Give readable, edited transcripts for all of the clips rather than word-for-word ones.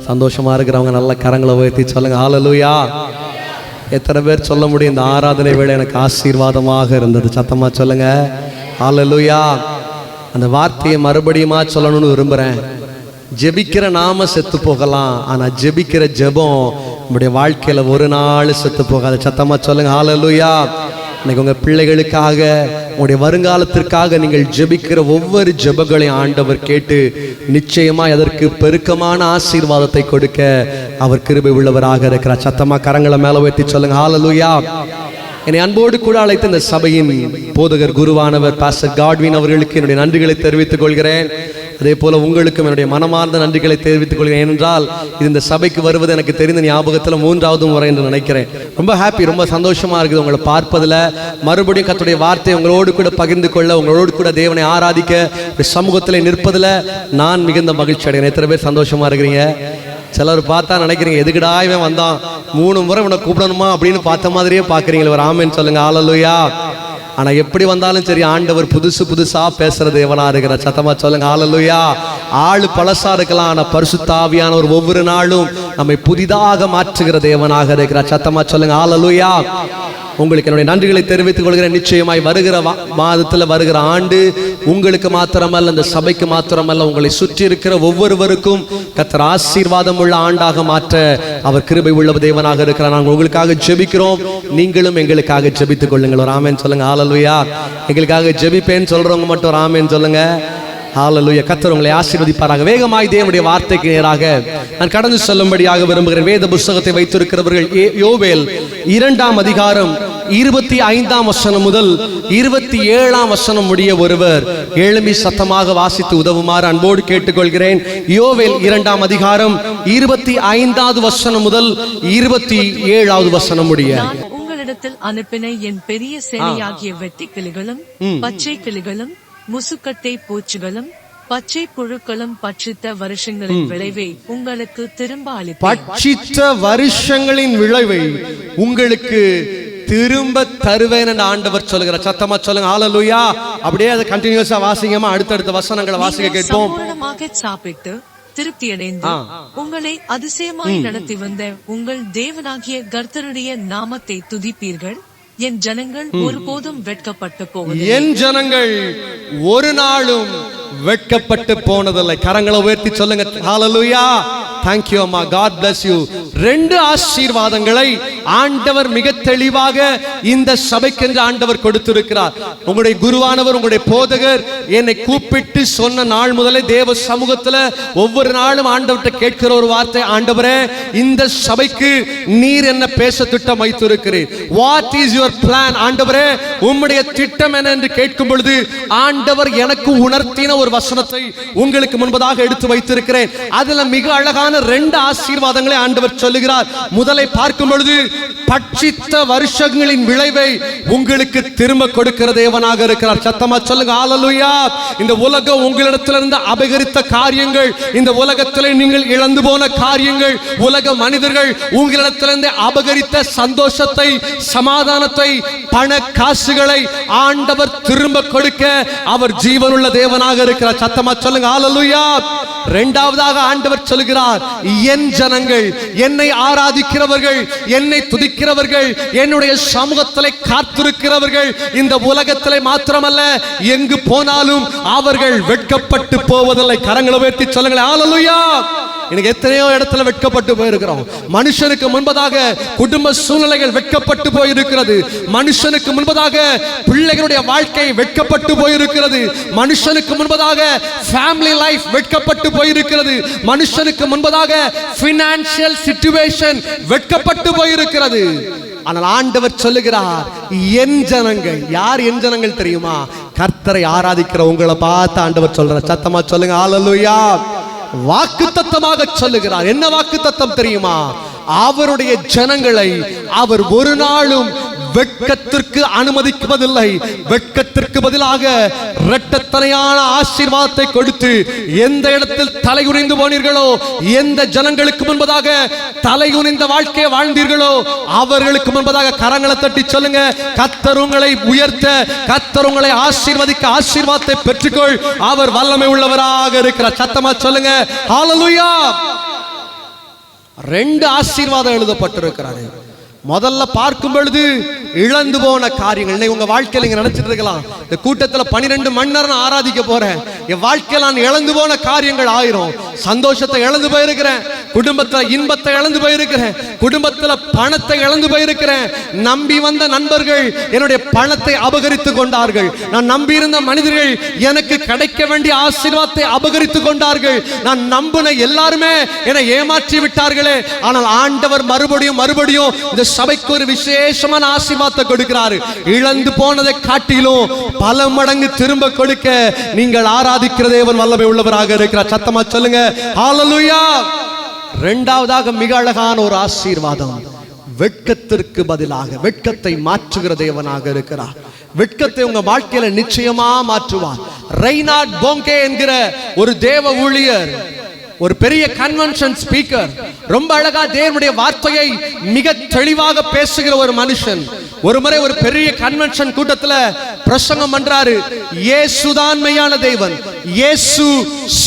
சந்தோஷமா இருக்கிறவங்க நல்ல கரங்களை உயர்த்தி சொல்லுங்க ஹல்லேலூயா. எத்தனை பேர் சொல்ல முடியும் இந்த ஆராதனை வேளை எனக்கு ஆசீர்வாதமாக இருந்தது? சத்தமா சொல்லுங்க ஹல்லேலூயா. அந்த வார்த்தையை மறுபடியுமா சொல்லணும்னு விரும்புகிறேன். ஜெபிக்கிற நாம செத்து போகலாம், ஆனால் ஜெபிக்கிற ஜெபம் நம்முடைய வாழ்க்கையில் ஒரு நாள் செத்து போகாது. சத்தமா சொல்லுங்க ஹல்லேலூயா. இன்னைக்கு உங்கள் பிள்ளைகளுக்காக, உங்களுடைய வருங்காலத்திற்காக நீங்கள் ஜெபிக்கிற ஒவ்வொரு ஜெபங்களையும் ஆண்டவர் கேட்டு நிச்சயமாக அதற்கு பெருக்கமான ஆசீர்வாதத்தை கொடுக்க அவர் கிருபை உள்ளவராக இருக்கிறார். சத்தமா கரங்களை மேலே உயர்த்தி சொல்லுங்க ஹல்லேலூயா. என்னை அன்போடு கூட அழைத்த இந்த சபையின் போதகர் குருவானவர் பாஸ்டர் காட்வின் அவர்களுக்கு என்னுடைய நன்றிகளை தெரிவித்துக் கொள்கிறேன். அதே போல உங்களுக்கும் என்னுடைய மனமார்ந்த நன்றிகளை தெரிவித்துக் கொள்கிறேன். ஏனென்றால் இது இந்த சபைக்கு வருவது எனக்கு தெரிந்த ஞாபகத்தில் 3வது முறை என்று நினைக்கிறேன். ரொம்ப ஹாப்பி, ரொம்ப சந்தோஷமா இருக்குது உங்களை பார்ப்பதில். மறுபடியும் கர்த்தருடைய வார்த்தை உங்களோடு கூட பகிர்ந்து கொள்ள, உங்களோடு கூட தேவனை ஆராதிக்க சமூகத்தில் நிற்பதில் நான் மிகுந்த மகிழ்ச்சி அடைகிறேன். எத்தனை பேர் சந்தோஷமா இருக்கிறீங்க? சிலர் பார்த்தா நினைக்கிறீங்க எதுக்குடா இவன் வந்தான், 3 முறை இவனை கூப்பிடணுமா அப்படின்னு பார்த்த மாதிரியே பார்க்குறீங்களே. ஒரு ஆமென் சொல்லுங்க ஹல்லேலூயா. ஆனால் எப்படி வந்தாலும் சரி, ஆண்டவர் புதுசா பேசுற தேவனா இருக்கிற. சத்தமா சொல்லுங்க ஹல்லேலூயா. ஆளு பழசா இருக்கலாம், ஆனால் பரிசுத்த ஆவியானவர் ஒவ்வொரு நாளும் நம்மை புதிதாக மாற்றுகிற தேவனாக இருக்கிறார். சத்தமா சொல்லுங்க ஹல்லேலூயா. உங்களுக்கு என்னுடைய நன்றிகளை தெரிவித்துக் கொள்கிறேன். நிச்சயமாய் வருகிற மாதத்தில், வருகிற ஆண்டு உங்களுக்கு மாத்திரமல்ல, இந்த சபைக்கு மாத்திரமல்ல, உங்களை சுற்றி இருக்கிற ஒவ்வொருவருக்கும் கர்த்தர் ஆசீர்வாதம் உள்ள ஆண்டாக மாற்ற அவர் கிருபை உள்ள தேவனாக இருக்கிறார். நாங்கள் உங்களுக்காக ஜெபிக்கிறோம், நீங்களும் எங்களுக்காக ஜெபித்துக் கொள்ளுங்கள். ஒரு ஆமென் சொல்லுங்க ஹல்லேலூயா. எங்களுக்காக ஜெபிப்பேன்னு சொல்றவங்க மட்டும் ஒரு ஆமென் சொல்லுங்க ஹல்லேலூயா. கர்த்தர் உங்களை ஆசீர்வதிப்பாராக. வேகமாய் தேவனுடைய வார்த்தைக்கு நேராக நான் கடந்து செல்லும்படியாக விரும்புகிறேன். வேத புஸ்தகத்தை வைத்திருக்கிறவர்கள் யோவேல் 2ஆம் அதிகாரம் 25ஆம் வசனம் முதல் 27ஆம் வசனம் முடிய ஒருவர் எழும்பி சத்தமாக வாசித்து உதவுமாறு அன்போடு கேட்டுக்கொள்கிறேன். யோவேல் 2ஆம் அதிகாரம் 25வது வசனம் முதல் 27வது வசனம் முடிய. உங்களிடத்தில் அனுப்பின என் பெரிய சேனையாகிய வெட்டி கிளிகளும் பச்சை கிளிகளும் முசுக்கட்டை பூச்சிகளும் பச்சை புழுக்களும் பட்சித்த வருஷங்களின் விளைவை உங்களுக்கு திரும்ப அளிப்பேன். பட்சித்த வருஷங்களின் விளைவை உங்களுக்கு திரும்ப தருவேன் என்று ஆண்டவர் சொல்லுகிறார். சத்தமா சொல்லுங்க ஹல்லேலூயா. அப்படியே அதை கண்டினியூஸா வாசிங்கமா அடுத்தடுத்த வசனங்களை வாசிக்க கேட்போம். சம்பூர்ணமாக சாப்பிட்டு திருப்தியடைந்து உங்களை அதிசயமாய் நடத்தி வந்த உங்கள் தேவனாகிய கர்த்தருடைய நாமத்தை துதிப்பீர்கள். என் ஜனங்கள் ஒருபோதும் வெட்கப்பட்டு போவதில்லை. என் ஜனங்கள் ஒரு நாளும் வெட்கப்பட்டு போனதில்லை. கரங்களை உயர்த்தி சொல்லுங்க ஹல்லேலூயா. Thank you அம்மா, God bless you. 2 ஆசீர்வாதங்களை ஆண்டவர் மிக தெளிவாக இந்த சபைக்கென்று ஆண்டவர் கொடுத்திருக்கிறார். உங்களுடைய குருவானவர், உங்களுடைய போதகர் என்னை கூப்பிட்டு சொன்ன நாள் முதலே தேவ சமூகத்தில் ஒவ்வொரு நாளும் ஆண்டவர்கிட்ட கேட்கிற ஒரு வார்த்தை, ஆண்டவரே இந்த சபைக்கு நீர் என்ன பேச திட்டம் வைத்திருக்கிறீர்? What is your plan? ஆண்டவரே உம்முடைய திட்டம் என்ன என்று கேட்கும் பொழுது ஆண்டவர் எனக்கு உணர்த்தின ஒரு வசனத்தை உங்களுக்கு முன்பதாக எடுத்து வைத்திருக்கிறேன். அதுல மிக அழகான 2 ஆசீர்வாதங்களை ஆண்டவர் சொல்லுகிறார். முதலை பார்க்கும் பொழுது பட்சித்த வருஷங்களின் விளைவை உங்களுக்கு திரும்ப கொடுக்கிற தேவனாக இருக்கிறார். சத்தமா சொல்லுங்க ஹல்லேலூயா. இந்த உலகம் உங்களிடத்திலிருந்து அபகரித்த காரியங்கள், இந்த உலகத்தில் நீங்கள் இழந்து போன காரியங்கள், உலக மனிதர்கள் உங்களிடத்திலிருந்து அபகரித்த சந்தோஷத்தை, சமாதானத்தை, பண காசுகளை ஆண்டவர் திரும்ப கொடுக்க அவர் ஜீவனுள்ள தேவனாக இருக்கிறார். சத்தமா சொல்லுங்க ஹல்லேலூயா. 2ஆவதாக ஆண்டவர் சொல்லுகிறார், என் ஜனங்கள், என்னை ஆராதிக்கிறவர்கள், என்னை துதிக்கிறவர்கள், என்னுடைய சமூகத்திலே காத்திருக்கிறவர்கள் இந்த உலகத்திலே மாத்திரமல்ல எங்கு போனாலும் அவர்கள் வெட்கப்பட்டு போவதில்லை. கரங்களை உயர்த்தி சொல்லுங்கள் ஹல்லேலூயா. எனக்கு எத்தனையோ இடத்துல வெட்கப்பட்டு போயிருக்கிறோம். மனுஷனுக்கு முன்பதாக குடும்ப சூழ்நிலைகள் வெட்கப்பட்டு போயிருக்கிறது. மனுஷனுக்கு முன்பதாக பிள்ளைகளுடைய வாழ்க்கை வெட்கப்பட்டு போயிருக்கிறது. மனுஷனுக்கு முன்பதாக ஃபேமிலி லைஃப் வெட்கப்பட்டு போயிருக்கிறது. மனுஷனுக்கு முன்பதாக ஃபைனான்சியல் சிச்சுவேஷன் வெட்கப்பட்டு போயிருக்கிறது. ஆனால் ஆண்டவர் சொல்லுகிறார், என் ஜனங்கள். யார் என் ஜனங்கள் தெரியுமா? கர்த்தரை ஆராதிக்கிற உங்களை பார்த்து ஆண்டவர் சொல்றார். சத்தமா சொல்லுங்க ஹல்லேலூயா. வாக்குத்தத்தமாக சொல்லுகிறார். என்ன வாக்குத்தத்தம் தெரியுமா? அவருடைய ஜனங்களை அவர் ஒரு நாளும் வெட்கத்திற்கு அனுமதிப்பதில்லை. வெட்கத்திற்கு பதிலாக இரட்டத்தனையான ஆசீர்வாதத்தை கொடுத்து, எந்த இடத்தில் தலைகுனிந்து போனீர்களோ, எந்த ஜனங்களுக்கு முன்பதாக தலைகுனிந்த வாழ்க்கையை வாழ்ந்தீர்களோ அவர்களுக்கு முன்பதாக கரங்களை தட்டி சொல்லுங்க, கர்த்தர் உங்களை உயர்த்த, கர்த்தர் உங்களை ஆசீர்வதிக்க ஆசீர்வாதத்தை பெற்றுக்கொள், அவர் வல்லமை உள்ளவராக இருக்கிறார். சத்தமா சொல்லுங்க ஹல்லேலூயா. 2 ஆசீர்வாதம் எழுதப்பட்டிருக்கிறாரு. முதல்ல பார்க்கும் பொழுது இழந்து போன காரியங்கள். உங்க வாழ்க்கையில நீங்க நினைச்சிட்டு இருக்கலாம், இந்த கூட்டத்துல 12 மணி நேரம் ஆராதிக்க போறேன், என் வாழ்க்கையில நான் இழந்து போன காரியங்கள் 1000. சந்தோஷத்தை இழந்து போயிருக்கிறேன், குடும்பத்துல இன்பத்தை இழந்து போயிருக்கிறேன், குடும்பத்துல பணத்தை இழந்து போயிருக்கிறேன், நம்பி வந்த நண்பர்கள் என்னுடைய பணத்தை அபகரித்து கொண்டார்கள், நான் நம்பி இருந்த மனிதர்கள் எனக்கு கிடைக்க வேண்டிய ஆசீர்வாதத்தை அபகரித்து கொண்டார்கள், நான் நம்பின எல்லாருமே என்னை ஏமாற்றி விட்டார்களே. ஆனால் ஆண்டவர் மறுபடியும் இந்த சபைக்கு ஒரு விசேஷமான ஆசீர்வாதத்தை கொடுக்கிறார். இழந்து போனதை காட்டிலும் பல மடங்கு திரும்ப கொடுக்க நீங்கள் ஆராதிக்கிற தேவன் வல்லமை உள்ளவராக இருக்கிறார். சத்தமா சொல்லுங்க ஹல்லேலூயா. 2வதாக மிக அழகான ஒரு ஆசீர்வாதம், வெட்கத்திற்கு பதிலாக வெட்கத்தை மாற்றுகிற தேவனாக இருக்கிறார். வெட்கத்தை உங்க வாழ்க்கையில நிச்சயமா மாற்றுவார். ரெய்னார்ட் போங்கே என்கிற ஒரு தேவ ஊழியர், ஒரு பெரிய கன்வென்ஷன் ஸ்பீக்கர், ரொம்ப அழகா தேவனுடைய வார்த்தையை மிக தெளிவாக பேசுகிற ஒரு மனுஷன். ஒரு முறை ஒரு பெரிய கன்வென்ஷன் கூட்டத்துல பிரசங்கம் பண்றாரு. இயேசுதான் மெய்யான தேவன், இயேசு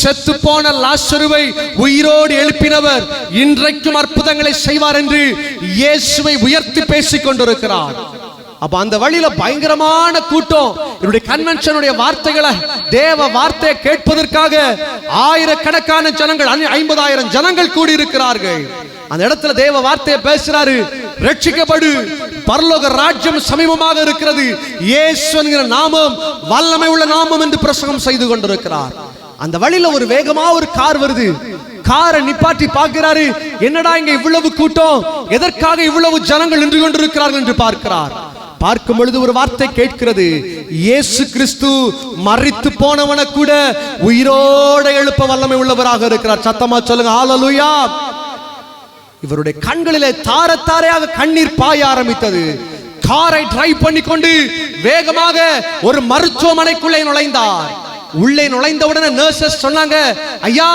செத்து போன லாசருவை உயிரோடு எழுப்பினவர், இன்றைக்கும் அற்புதங்களை செய்வார் என்று இயேசுவை உயர்த்தி பேசிக் கொண்டிருக்கிறார். அப்ப அந்த வழியில பயங்கரமான கூட்டம், என்னுடைய கன்வென்ஷனுடைய வார்த்தைகளை, தேவ வார்த்தையை கேட்பதற்காக ஆயிரக்கணக்கான ஜனங்கள், 50,000 ஜனங்கள் கூடி இருக்கிறார்கள். அந்த இடத்துல தேவ வார்த்தையை பேசுறாரு. ரட்சிக்கப்படு, பரலோக ராஜ்யம் சமீபமாக இருக்கிறது, இயேசு என்கிற நாமம் வல்லமை உள்ள நாமம் என்று பிரசங்கம் செய்து கொண்டிருக்கிறார். அந்த வழியில ஒரு வேகமா ஒரு கார் வருது. காரை நிப்பாட்டி பார்க்கிறாரு, என்னடா இங்க இவ்வளவு கூட்டம், எதற்காக இவ்வளவு ஜனங்கள் நின்று கொண்டிருக்கிறார்கள் என்று பார்க்கிறார். பார்க்கும் பொழுது ஒரு வார்த்தை கேட்கிறது, இயேசு கிறிஸ்து மரித்து போனவனை கூட உயிரோடு எழுப்ப வல்லமை உள்ளவராக இருக்கிறார். சத்தமா சொல்லுங்க ஹல்லேலூயா. இவருடைய கண்களிலே தாரத்தாரையாக கண்ணீர் பாய ஆரம்பித்தது. காரை டிரைவ் பண்ணி கொண்டு வேகமாக ஒரு மருத்துவமனைக்குள்ளே நுழைந்தார். உள்ளே நுழைந்தவுடனே நர்சஸ் சொன்னாங்க, ஐயா,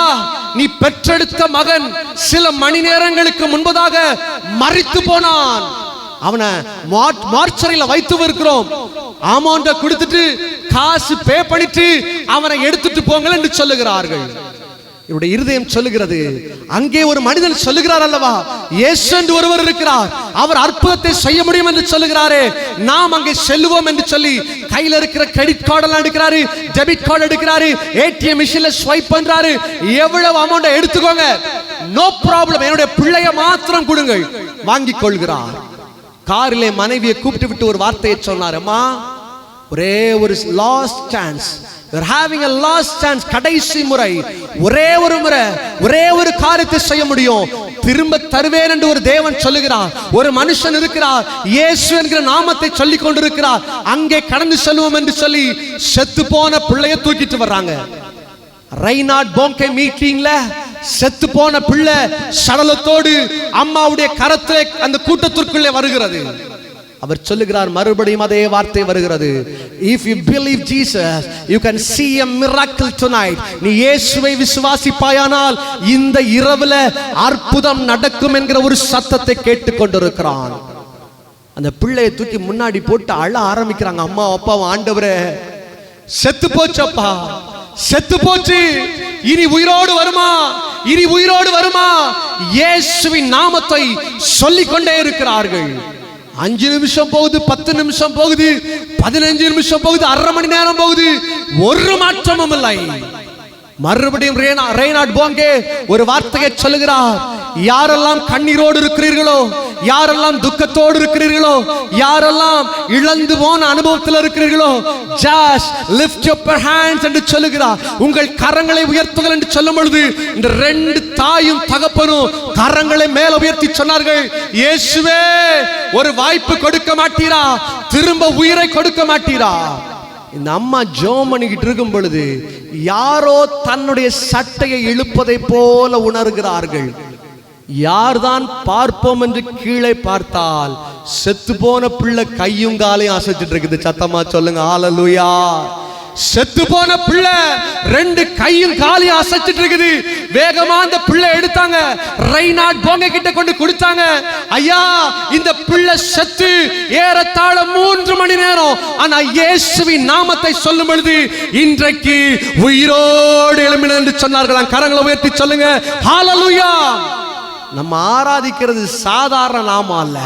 நீ பெற்றெடுத்த மகன் சில மணி நேரங்களுக்கு முன்பதாக மரித்து போனான், அவனை மார்ச்சரியில வைத்து இருக்கிறோம், அமௌண்ட கொடுத்துட்டு காசு பே பண்ணிட்டு அவனை எடுத்துட்டு போங்கள் என்று சொல்லுகிறார்கள். இவருடைய இருதயம் சொல்லுகிறது, அங்கே ஒரு மனிதன் சொல்லுகிறார் அல்லவா, இயேசு என்று ஒருவர் இருக்கிறார், அவர் அற்புதத்தை செய்ய முடியும் என்று சொல்லுகிறாரே, நாம் அங்கே செல்லுவோம் என்று சொல்லி கையில இருக்கிற கிரெடிட் கார்டு எல்லாம் எடுக்கிறாரு, டெபிட் கார்டு எடுக்கிறாரு, ஏடிஎம் மிஷின்ல ஸ்வைப் பண்றாரு, எவ்வளவு அமௌண்ட் எடுத்துக்கோங்க, நோ ப்ராப்ளம், என்னுடைய பிள்ளைய மாத்திரம் கொடுங்கள், வாங்கிக் கொள்கிறார். காரிலே மனைவியை கூப்பிட்டு விட்டு ஒரு வார்த்தையை சொன்னார், அம்மா, ஒரே ஒரு last chance, you're having a last chance, கடைசி முறை, ஒரே ஒரு முறை ஒரே ஒரு காரியத்தை செய்ய முடியும், திரும்ப தருவேன் என்று ஒரு தேவன் சொல்லுகிறார். ஒரு மனுஷன் இருக்கிறார், இயேசு என்கிற நாமத்தை சொல்லிக் கொண்டிருக்கிறார், அங்கே கடந்து செல்வோம் என்று சொல்லி செத்து போன பிள்ளையை தூக்கிட்டு வர்றாங்க. ரெய்னார்ட் போங்கே மீட்டிங்ல செத்து போன பிள்ளை சடலத்தோடு அம்மாவுடைய கரத்திலே அந்த கூட்டத்திற்குள்ளே வருகிறது. அவர் சொல்லுகிறார், மறுபடியும் அதே வார்த்தை வருகிறது, if you believe Jesus you can see a miracle tonight, நீ இயேசுவை விசுவாசிப்பாயானால் இந்த இரவுல அற்புதம் நடக்கும் என்கிற ஒரு சத்தத்தை கேட்டுக்கொண்டிருக்கிறான். அந்த பிள்ளையை தூக்கி முன்னாடி போட்டு அழ ஆரம்பிக்கிறாங்க. அம்மா அப்பாவும், ஆண்டவரே, செத்து போச்சப்பா, செத்து போச்சு, இனி உயிரோடு வருமா, இனி உயிரோடு வருமா, இயேசுவின் நாமத்தை சொல்லிக் கொண்டே இருக்கிறார்கள். 5 நிமிஷம் போகுது, 10 நிமிஷம் போகுது, 15 நிமிஷம் போகுது, அரை மணி நேரம் போகுது, ஒரு மாற்றமும் இல்லை. மறுபடியும் ரெய்னார்ட் போங்கே ஒரு வார்த்தையை சொல்லுகிறார், யாரெல்லாம் கண்ணீரோடு இருக்கிறீர்களோ, யாரெல்லாம் துக்கத்தோடு இருக்கிறீர்களோ, யாரெல்லாம் இழந்து போன அனுபவத்தில் இருக்கிறீர்களோ, just lift up your hands என்று சொல்லுகிறார். உங்கள் கரங்களை உயர்த்துங்கள் என்று சொல்லும் பொழுது இந்த 2 தாயும் தகப்பனும் கரங்களை மேல உயர்த்தி சொன்னார்கள், இயேசுவே, ஒரு வாய்ப்பு கொடுக்க மாட்டீரா, திரும்ப உயிரை கொடுக்க மாட்டீரா. இந்த அம்மா ஜெபம் பண்ணிக்கிட்டு இருக்கும் பொழுது யாரோ தன்னுடைய சட்டையை இழுப்பதை போல உணர்கிறார்கள். யார்தான் பார்ப்போம் என்று கீழே பார்த்தால் செத்து போன பிள்ளை கையும் காலையும் அசைச்சிட்டு இருக்குது. சத்தமா சொல்லுங்க ஹல்லேலூயா. செத்து போன பிள்ளை 2 கையும் காலையும் அசைச்சிட்டு இருக்குது. வேகமா அந்த பிள்ளை எடுத்தாங்க, ரெய்னார்ட் போங்கே கிட்ட கொண்டு கொடுத்தாங்க. ஐயா, இந்த பிள்ளை செத்து ஏறத்தாழ 3 மணி நேரம், ஆனா இயேசுவின் நாமத்தை சொல்லும் பொழுது இன்றைக்கு உயிரோடு எழும்பினார் என்று சொன்னார்களாம். கரங்களை உயர்த்தி சொல்லுங்க ஹல்லேலூயா. நம்ம ஆராதிக்கிறது சாதாரண நாமம் அல்ல.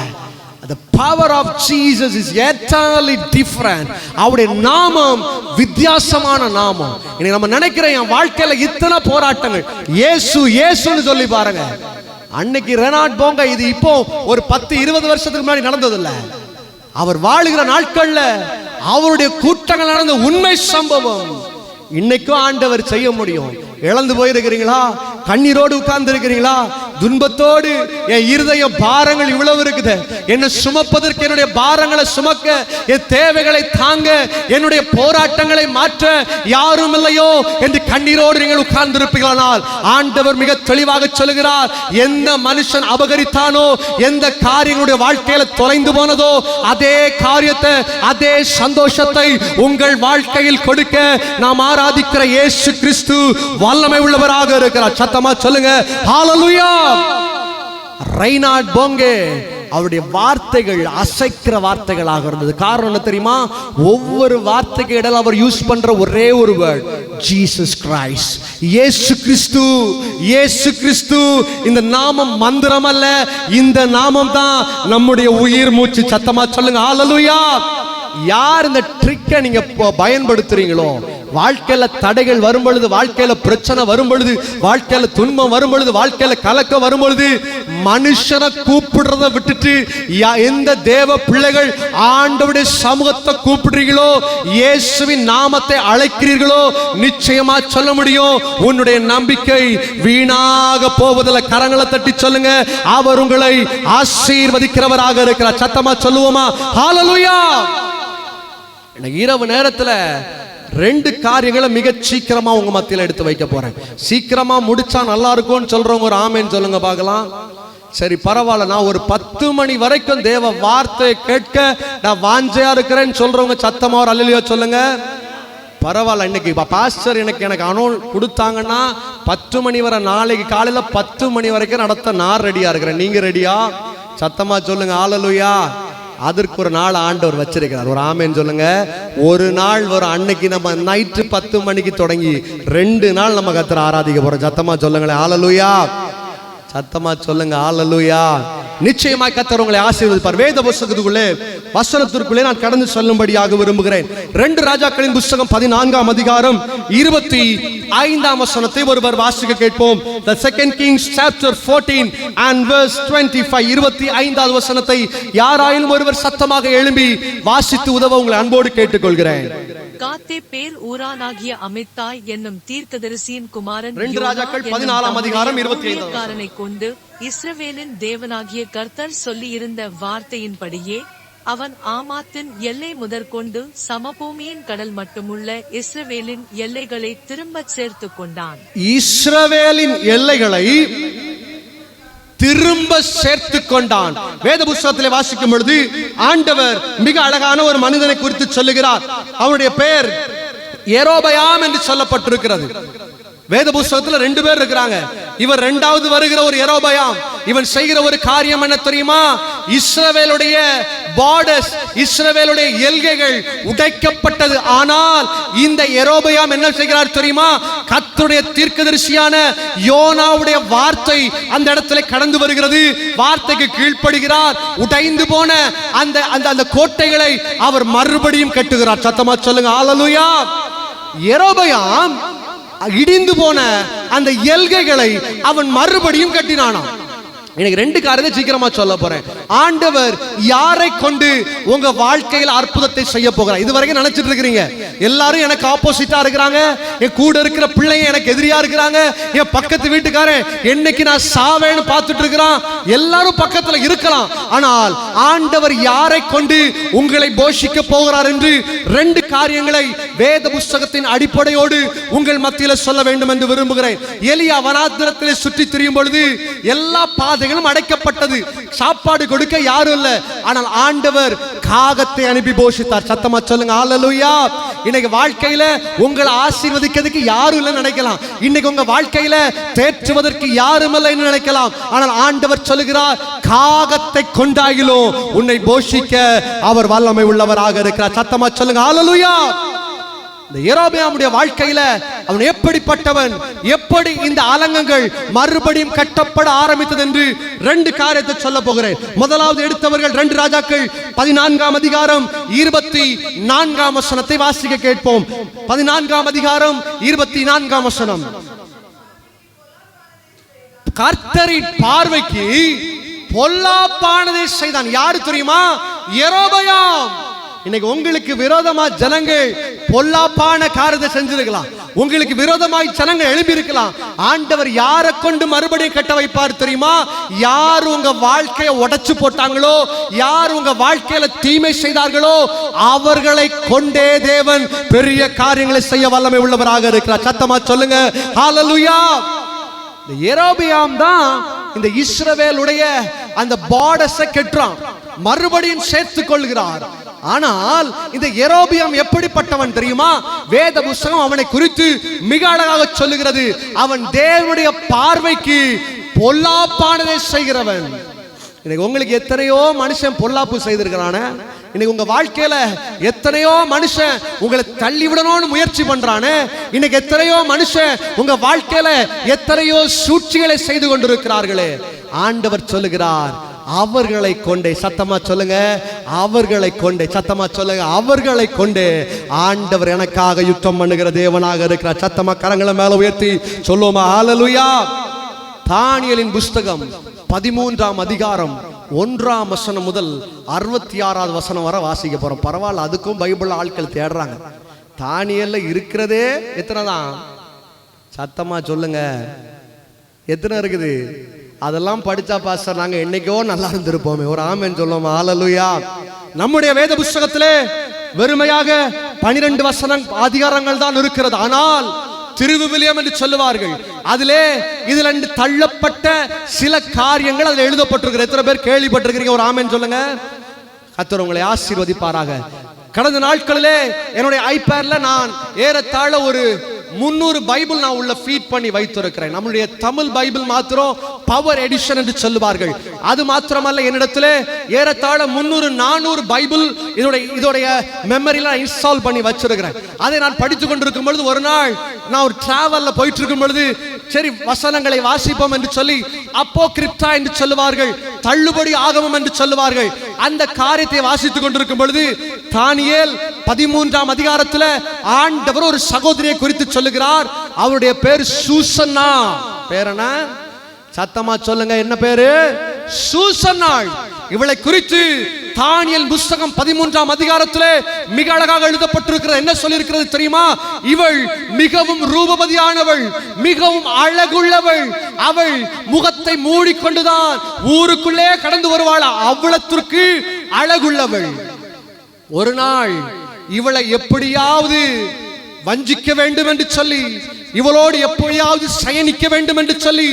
The power of Jesus is eternally different. அவருடைய நாமம் வித்தியாசமான நாமம். இன்னைக்கு நம்ம நினைக்கிறோம் என் வாழ்க்கையில இத்தனை போராட்டங்கள், இயேசு இயேசுன்னு சொல்லி பாருங்க. அன்னைக்கு ரெனாட் போங்க இது இப்போ ஒரு 10-20 வருஷத்துக்கு முன்னாடி நடந்ததில்ல. அவர் வாழுகிற நாட்கள்ல அவருடைய கூட்டங்கள் நடந்த உண்மை சம்பவம். இன்னைக்கும் ஆண்டவர் செய்ய முடியும். இழந்து போயிருக்கிறீங்களா? கண்ணீரோடு உட்கார்ந்து இருக்கிறீங்களா? துன்பத்தோடு என் இருதயம் பாரங்கள் இவ்வளவு இருக்குது, என்ன சுமப்பதற்கு, என்னுடைய பாரங்களை சுமக்க, என் தேவைகளை தாங்க, என்னுடைய போராட்டங்களை மாற்ற யாரும் இல்லையோ என்று கண்ணீரோடு நீங்கள் உட்கார்ந்து இருப்பீர்களானால் ஆண்டவர் மிக தெளிவாக சொல்லுகிறார், எந்த மனுஷன் அபகரித்தானோ, எந்த காரியங்களுடைய வாழ்க்கையில தொலைந்து போனதோ அதே காரியத்தை, அதே சந்தோஷத்தை உங்கள் வாழ்க்கையில் கொடுக்க நாம் ஆராதிக்கிற இயேசு கிறிஸ்து வல்லமை உள்ளவராக இருக்கிறார். சத்தமா சொல்லுங்க ஹalleluya. ரெய்னாட் போங்கே அவருடைய வார்த்தைகள் அசைக்கிற வார்த்தைகளாக இருந்தது. காரணம் என்ன தெரியுமா? ஒவ்வொரு வார்த்தைக்கு இடையில அவர் யூஸ் பண்ற ஒரே ஒரு வேர்ட், ஜீசஸ் கிரைஸ்ட், இயேசு கிறிஸ்து. இயேசு கிறிஸ்து இந்த நாமம் மந்திரம் அல்ல, இந்த நாமம் தான் நம்முடைய உயிர் மூச்சு. சத்தமா சொல்லுங்க ஹalleluya. யார் இந்த ட்ரிக்கை நீங்க பயன்படுத்துறீங்களோ, வாழ்க்கையில தடைகள் வரும் பொழுது, வாழ்க்கையில பிரச்சனை வரும் பொழுது, வாழ்க்கையில துன்பம் வரும் பொழுது, வாழ்க்கையில கலக்க வரும் பொழுது, மனுஷனை கூப்பிடுறத விட்டுட்டு எந்த தேவ பிள்ளைகள் ஆண்டவருடைய சமூகத்தை கூப்பிடுறீங்களோ, இயேசுவின் நாமத்தை அழைக்கிறீர்களோ, நிச்சயமா சொல்ல முடியும் உன்னுடைய நம்பிக்கை வீணாக போவதில்லை. கரங்களை தட்டி சொல்லுங்க, அவர் உங்களை ஆசீர்வதிக்கிறவராக இருக்கிறார். சத்தமா சொல்லுவோமா ஹalleluya. இரவு நேரத்துல 2 காரியங்களை மிக சீக்கிரமா உங்க மத்தியில எடுத்து வைக்க போறேன். சீக்கிரமா முடிச்சா நல்லா இருக்கும்னு சொல்றவங்க ஒரு ஆமேன்னு சொல்லுங்க பார்க்கலாம். சரி பரவாயில்ல, நான் ஒரு 10 மணி வரைக்கும் தேவ வார்த்தை கேட்க நான் வாஞ்சையா இருக்கிறேன்னு சொல்றவங்க சத்தமா ஒரு அல்லேலூயா சொல்லுங்க. பரவாயில்ல, இன்னைக்கு பாஸ்டர் எனக்கு அனௌன் கொடுத்தாங்கன்னா 10 மணி வரை, நாளைக்கு காலையில 10 மணி வரைக்கும் நடத்த நான் ரெடியா இருக்கிறேன். நீங்க ரெடியா? சத்தமா சொல்லுங்க ஹalleluya. அதற்கு ஒரு நாள் ஆண்டவர் வச்சிருக்கிறார். ஒரு ஆமேன்னு சொல்லுங்க. ஒரு நாள் வரும், அன்னைக்கு நம்ம நைட்டு 10 மணிக்கு தொடங்கி 2 நாள் நம்ம கர்த்தரை ஆராதிக்க போறோம். சத்தமா சொல்லுங்களேன் ஹalleluya. சத்தமா சொல்லுங்க ஹalleluya. நிச்சயமா கர்த்தர் உங்களை ஆசீர்வதிப்பார். வேத புத்தகத்துக்குள்ளே, வசனத்திற்குள்ளே நான் கடந்து செல்லும்படியாக விரும்புகிறேன். 2 ராஜாக்களின் புத்தகம் 14ஆம் அதிகாரம் 25ஆம் வசனத்தை ஒருவர் வாசிக்க கேட்போம். The second Kings chapter 14 and verse 25. 25வது வசனத்தை யாராயிலும் ஒருவர் சத்தமாக எழும்பி வாசித்து உதவ உங்களை அன்போடு கேட்டுக்கொள்கிறேன். காத்தே பேர் ஊரானாகிய அமித்தாய் என்னும் தீர்க்கதரிசியின் குமாரன் 2 ராஜாக்கள் 14ஆம் அதிகாரம் 25 காரனை கொண்டு இஸ்ரவேலின் தேவனாகிய கர்த்தர் சொல்லி இருந்த வார்த்தையின்படியே அவன் ஆமாத்தின் எல்லை முதற்கொண்டு சமபூமியின் கடல் மட்டுமுள்ள இஸ்ரவேலின் எல்லைகளை திரும்ப சேர்த்து கொண்டான். இஸ்ரவேலின் எல்லைகளை திரும்ப சேர்த்து கொண்டான். வேத புத்தகத்திலே வாசிக்கும் பொழுது ஆண்டவர் மிக அழகான ஒரு மனிதனை குறித்து சொல்லுகிறார். அவருடைய பெயர் யெரொபெயாம் என்று சொல்லப்பட்டிருக்கிறது. வேத புத்தகத்துல 2 பேர் இருக்கிறாங்க. இவர் 2வது வருகிற ஒரு யெரொபெயாம். இவன் செய்கிற ஒரு காரியம் என்ன தெரியுமா? இஸ்ரவேலுடைய பார்டர்ஸ், இஸ்ரவேலுடைய எல்கைகள் உடைக்கப்பட்டது. ஆனால் இந்த யெரொபெயாம் என்ன செய்கிறார் தெரியுமா? கர்த்தருடைய தீர்க்கதரிசியான யோனாவுடைய வார்த்தை அந்த இடத்துல கடந்து வருகிறது. வார்த்தைக்கு கீழ்ப்படுகிறார். உடைந்து போன அந்த அந்த கோட்டைகளை அவர் மறுபடியும் கட்டுகிறார். சத்தமா சொல்லுங்க ஹalleluya. யெரொபெயாம் இடிந்து போன அந்த எல்கைகளை அவன் மறுபடியும் கட்டினானாம். எனக்கு 2 காரியத்தை சீக்கிரமா சொல்ல போறேன். ஆண்டவர் யாரை கொண்டு உங்க வாழ்க்கையில் அற்புதத்தை செய்ய போகிறார்? இதுவரைக்கும் நினைச்சிட்டு இருக்கிறீங்க எல்லாரும் எனக்கு ஆப்போசிட்டா இருக்கிறாங்க, என் கூட இருக்கிற பிள்ளைங்க எனக்கு எதிரியா இருக்கிறாங்க, என் பக்கத்து வீட்டுக்காரன் என்னைக்கு நான் சாவேன்னு பார்த்துட்டு இருக்கிறான். எல்லாரும் பக்கத்துல இருக்கலாம், ஆனால் ஆண்டவர் யாரை கொண்டு உங்களை போஷிக்க போகிறார் என்று 2 காரியங்களை வேத புத்தகத்தின் அடிப்படையோடு உங்கள் மத்தியில் சொல்ல வேண்டும் என்று விரும்புகிறேன். எலியா வனாந்திரத்திலே சுற்றி திரியும் பொழுது எல்லா பாதைகளும் அடைக்கப்பட்டது. சாப்பாடு கொடுக்க யாரும் இல்ல, ஆனால் ஆண்டவர் காகத்தை அனுப்பி போஷித்தார். சத்தமா சொல்லுங்க ஹalleluya. இன்னைக்கு வாழ்க்கையில உங்களை ஆசீர்வதிக்கிறதுக்கு யாரும் இல்லைன்னு நினைக்கலாம். இன்னைக்கு உங்க வாழ்க்கையில தேற்றுவதற்கு யாரும் இல்லை என்று நினைக்கலாம். ஆனால் ஆண்டவர் சொல்லுகிறார், காகத்தை கொண்டாயிலும் உன்னை போஷிக்க அவர் வல்லமை உள்ளவராக இருக்கிறார். சத்தமா சொல்லுங்க ஹalleluya. இந்த யெரொபெயாமுடைய வாழ்க்கையில அவன் எப்படிப்பட்டவன், எப்படி இந்த அலங்கங்கள் மறுபடியும் கட்டப்பட ஆரம்பித்தது என்று 2 காரியத்தை சொல்ல போகிறேன். முதலாவது எடுத்தவர்கள் 2 ராஜாக்கள் 14ஆம் அதிகாரம் 24ஆம் வசனத்தை வாசிக்க கேட்போம். 14ஆம் அதிகாரம் 24ஆம் வசனம். கர்த்தரின் பார்வைக்கு பொல்லாப்பானதை செய்தான். யாரு தெரியுமா? யெரொபெயாம். இன்னைக்கு உங்களுக்கு விரோதமா ஜனங்கள் பொல்லாப்பான காரியத்தை செஞ்சிருக்கலாம். உங்களுக்கு விரோதமாய் ஜனங்கள் எழுப்பி இருக்கலாம். ஆண்டவர் யாரை கொண்டு மறுபடியும் கட்ட வைப்பார் தெரியுமா? யார் உங்க வாழ்க்கையை உடைச்சு போட்டாங்களோ, யார் உங்க வாழ்க்கையில தீமை செய்தார்களோ அவர்களை கொண்டே தேவன் பெரிய காரியங்களை செய்ய வல்லமை உள்ளவராக இருக்கிறார். சத்தமா சொல்லுங்க ஹல்லேலூயா. இந்த யெரொபெயாம் தான் இந்த இஸ்ரவேலுடைய அந்த பார்டர்ஸை கெட்டுறான், மறுபடியும் சேர்த்துக் கொள்கிறார். ஆனால் இந்த யெரொபெயாம் எப்படிப்பட்டவன் தெரியுமா? வேத புத்தகம் அவனை குறித்து மிக அழகாக சொல்லுகிறது. அவன் தேவனுடைய பார்வைக்கு பொல்லாப்பானதை செய்கிறவன். இன்னைக்கு உங்களுக்கு எத்தனையோ மனுஷன் பொல்லாப்பு செய்திருக்கிறான. இன்னைக்கு உங்க வாழ்க்கையில எத்தனையோ மனுஷன் உங்களை தள்ளி விடணும்னு முயற்சி பண்றானே. இன்னைக்கு எத்தனையோ மனுஷன் உங்க வாழ்க்கையில எத்தனையோ சூழ்ச்சிகளை செய்து கொண்டிருக்கிறார்களே. ஆண்டவர் சொல்லுகிறார், அவர்களை கொண்டே, சத்தமா சொல்லுங்க, அவர்களை கொண்டே, சத்தமா சொல்லுங்க, அவர்களை கொண்டே ஆண்டவர் எனக்காக யுத்தம் பண்ணுகிற தேவனாக இருக்கிறார். சத்தமா கரங்களை மேல உயர்த்தி சொல்லுவோமா ஹல்லேலூயா. தானியேலின் புஸ்தகம் 13ஆம் அதிகாரம் 1ஆம் வசனம் முதல் 66வது வசனம் வரை வாசிக்க போறோம். பரவாயில்ல, அதுக்கும் பைபிள் ஆட்கள் தேடுறாங்க. தானியேல்ல இருக்கிறதே எத்தனை தான்? சத்தமா சொல்லுங்க, எத்தனை இருக்குது? அதெல்லாம் படிச்சா பாஸ்டர் நாங்க என்னைக்கோ நல்லா இருந்திருப்போமே. ஒரு ஆமென் சொல்லுவோம் ஹல்லேலூயா. நம்முடைய வேத புஸ்தகத்திலே வெறுமையாக 12 அதிகாரங்கள் தான் இருக்கிறது. ஆனால் திருவிவிலியம் என்று சொல்லுவார்கள். அதிலே இதுல தள்ளப்பட்ட சில காரியங்கள் அதில் எழுதப்பட்டிருக்கிறது. எத்தனை பேர் கேள்விப்பட்டிருக்கிறீங்க? ஒரு ஆமென் சொல்லுங்க. கர்த்தர் உங்களை ஆசீர்வதிப்பாராக. கடந்த நாட்களிலே என்னுடைய ஐபேட்ல நான் ஏறத்தாழ ஒரு 300 பைபிள் நான் உள்ள ஃபீட் பண்ணி வைத்திருக்கிறேன். நம்மளுடைய தமிழ் பைபிள் மாத்திரம் பவர் எடிஷன் என்று சொல்லுவார்கள். அது மாத்திரமல்ல, என்னிடத்திலே ஏறத்தாழ 300-400 பைபிள் இதோடைய மெமரியில இன்ஸ்டால் பண்ணி வச்சிருக்கிறேன். அதை நான் படித்துக் கொண்டிருக்கும் பொழுது ஒரு நாள் நான் ஒரு டிராவல்ல போயிட்டு இருக்கும் பொழுது சரி வசனங்களை வாசிப்போம் என்று சொல்லி அப்போகிரிப்டா என்று சொல்லுவார்கள், தள்ளுபடி ஆகமம் என்று சொல்லுவார்கள், அந்த காரியத்தை வாசித்துக் கொண்டிருக்கும் பொழுது தானியேல் 13ஆம் அதிகாரத்தில் ஆண்டவர் ஒரு சகோதரியை குறித்து சொல்லுகிறார். அவருடைய பேர் சூசன்னா. பேர் என்ன? சத்தமா சொல்லுங்க, என்ன பேரு? சூசன்னாள். இவளை குறித்து தானியேல் புஸ்தகம் 13ஆம் அதிகாரத்திலே மிக அழகாக எழுதப்பட்டிருக்கிறது. என்ன சொல்லி இருக்கிறது தெரியுமா? இவள் மிகவும் ரூபவதியானவள், மிகவும் அழகுள்ளவள், அவள் முகத்தை மூடிக்கொண்டுதான் ஊருக்குள்ளே கடந்து வருவாள், அவ்வளத்திற்கு அழகுள்ளவள். ஒரு நாள் இவளை எப்படியாவது வஞ்சிக்க வேண்டும் என்று சொல்லி, இவளோடு எப்படியாவது சயனிக்க வேண்டும் என்று சொல்லி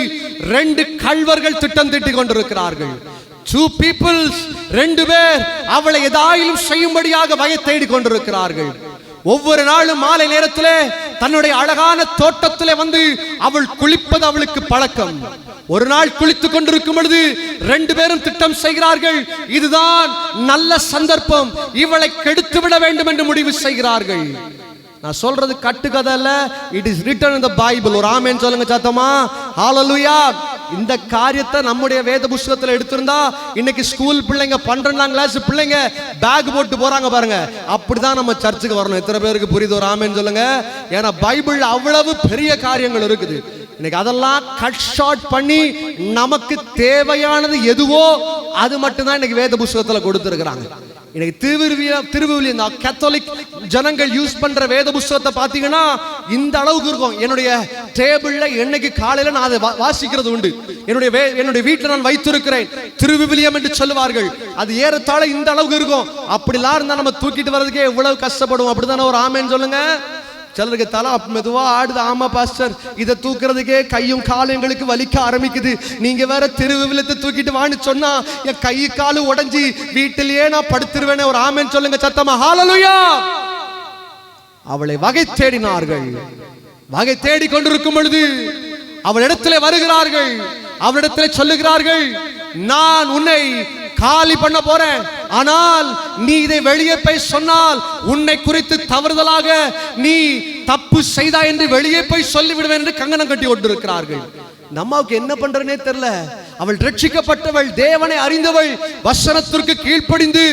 2 கள்வர்கள் திட்டம் தீட்டிக் கொண்டிருக்கிறார்கள். 2 peoples, 2 பேர் அவளை ஏதாயிலும் செய்யும்படியாக வகை தேடி கொண்டிருக்கிறார்கள். ஒவ்வொரு நாளும் மாலை நேரத்திலே தன்னுடைய அழகான தோட்டத்திலே வந்து அவள் குளிப்பது அவளுக்கு பழக்கம். ஒரு நாள் குளித்துக் கொண்டிருக்கும் பொழுது 2 பேரும் திட்டம் செய்கிறார்கள், இதுதான் நல்ல சந்தர்ப்பம், இவளை கெடுத்து விட வேண்டும் என்று முடிவு செய்கிறார்கள். நான் சொல்றது கட்டுக்கதை அல்ல, it is written in the Bible. ஒரு ஆமென் சொல்லுங்க சத்தமா ஹல்லேலூயா. இந்த காரியத்தை நம்முடைய வேத புத்தகத்துல எடுத்திருந்தா இன்னைக்கு ஸ்கூல் பிள்ளைங்க 12ஆம் கிளாஸ் பிள்ளைங்க பேக் போட்டு போறாங்க பாருங்க. அப்படிதான் நம்ம சர்ச்சுக்கு வரணும். எத்தனை பேருக்கு புரியுது? ஒரு ஆமென் சொல்லுங்க. ஏன்னா பைபிள் அவ்வளவு பெரிய காரியங்கள் இருக்குது. இன்னைக்கு அதெல்லாம் கட் ஷார்ட் பண்ணி நமக்கு தேவையானது எதுவோ அது மட்டும்தான் இன்னைக்கு வேத புத்தகத்துல கொடுத்திருக்கிறாங்க. இன்னைக்கு திருவிவிலியம் கேத்தலிக் ஜனங்கள் யூஸ் பண்ற வேத புத்தகத்தை பாத்தீங்கன்னா இந்த அளவுக்கு இருக்கும். என்னுடைய டேபிள்ல என்னைக்கு காலையில நான் அதை வாசிக்கிறது உண்டு. என்னுடைய வீட்டில் நான் வைத்திருக்கிறேன் திருவிவிலியம் என்று சொல்லுவார்கள். அது ஏறத்தாழ இந்த அளவுக்கு இருக்கும். அப்படிலாம் இருந்தா நம்ம தூக்கிட்டு வர்றதுக்கே எவ்வளவு கஷ்டப்படும். அப்படித்தானே? ஒரு ஆமென் சொல்லுங்க. சிலருக்கு தலை மெதுவா ஆடுது. ஆமா பாஸ்டர், இதை தூக்குறதுக்கே கையும் காலும் எங்களுக்கு வலிக்க ஆரம்பிக்குது, நீங்க வேற திருவிவிலியத்தை தூக்கிட்டு வான்னு சொன்னா என் கை காலு உடைஞ்சி வீட்டிலேயே நான் படுத்துருவேனே. ஒரு ஆமென் சொல்லுங்க சத்தமா ஹல்லேலூயா. அவளை வகை தேடினார்கள். வகை தேடி கொண்டிருக்கும் பொழுது அவளிடத்திலே வருகிறார்கள். அவளிடத்திலே சொல்லுகிறார்கள், நான் உன்னை காலி பண்ண போறேன், ஆனால் நீ இதை வெளியே போய் சொன்னால் உன்னை குறித்து தவறுதலாக நீ தப்பு செய்தா என்று வெளியே போய் சொல்லிவிடுவேன் என்று கங்கணம் கட்டி கொண்டிருக்கிறார்கள். நம்மாவுக்கு என்ன பண்றனே தெரியல. அவள் ரட்சிக்கப்பட்டவள், தேவனை அறிந்தவள், வசனத்திற்கு கீழ்ப்படிந்து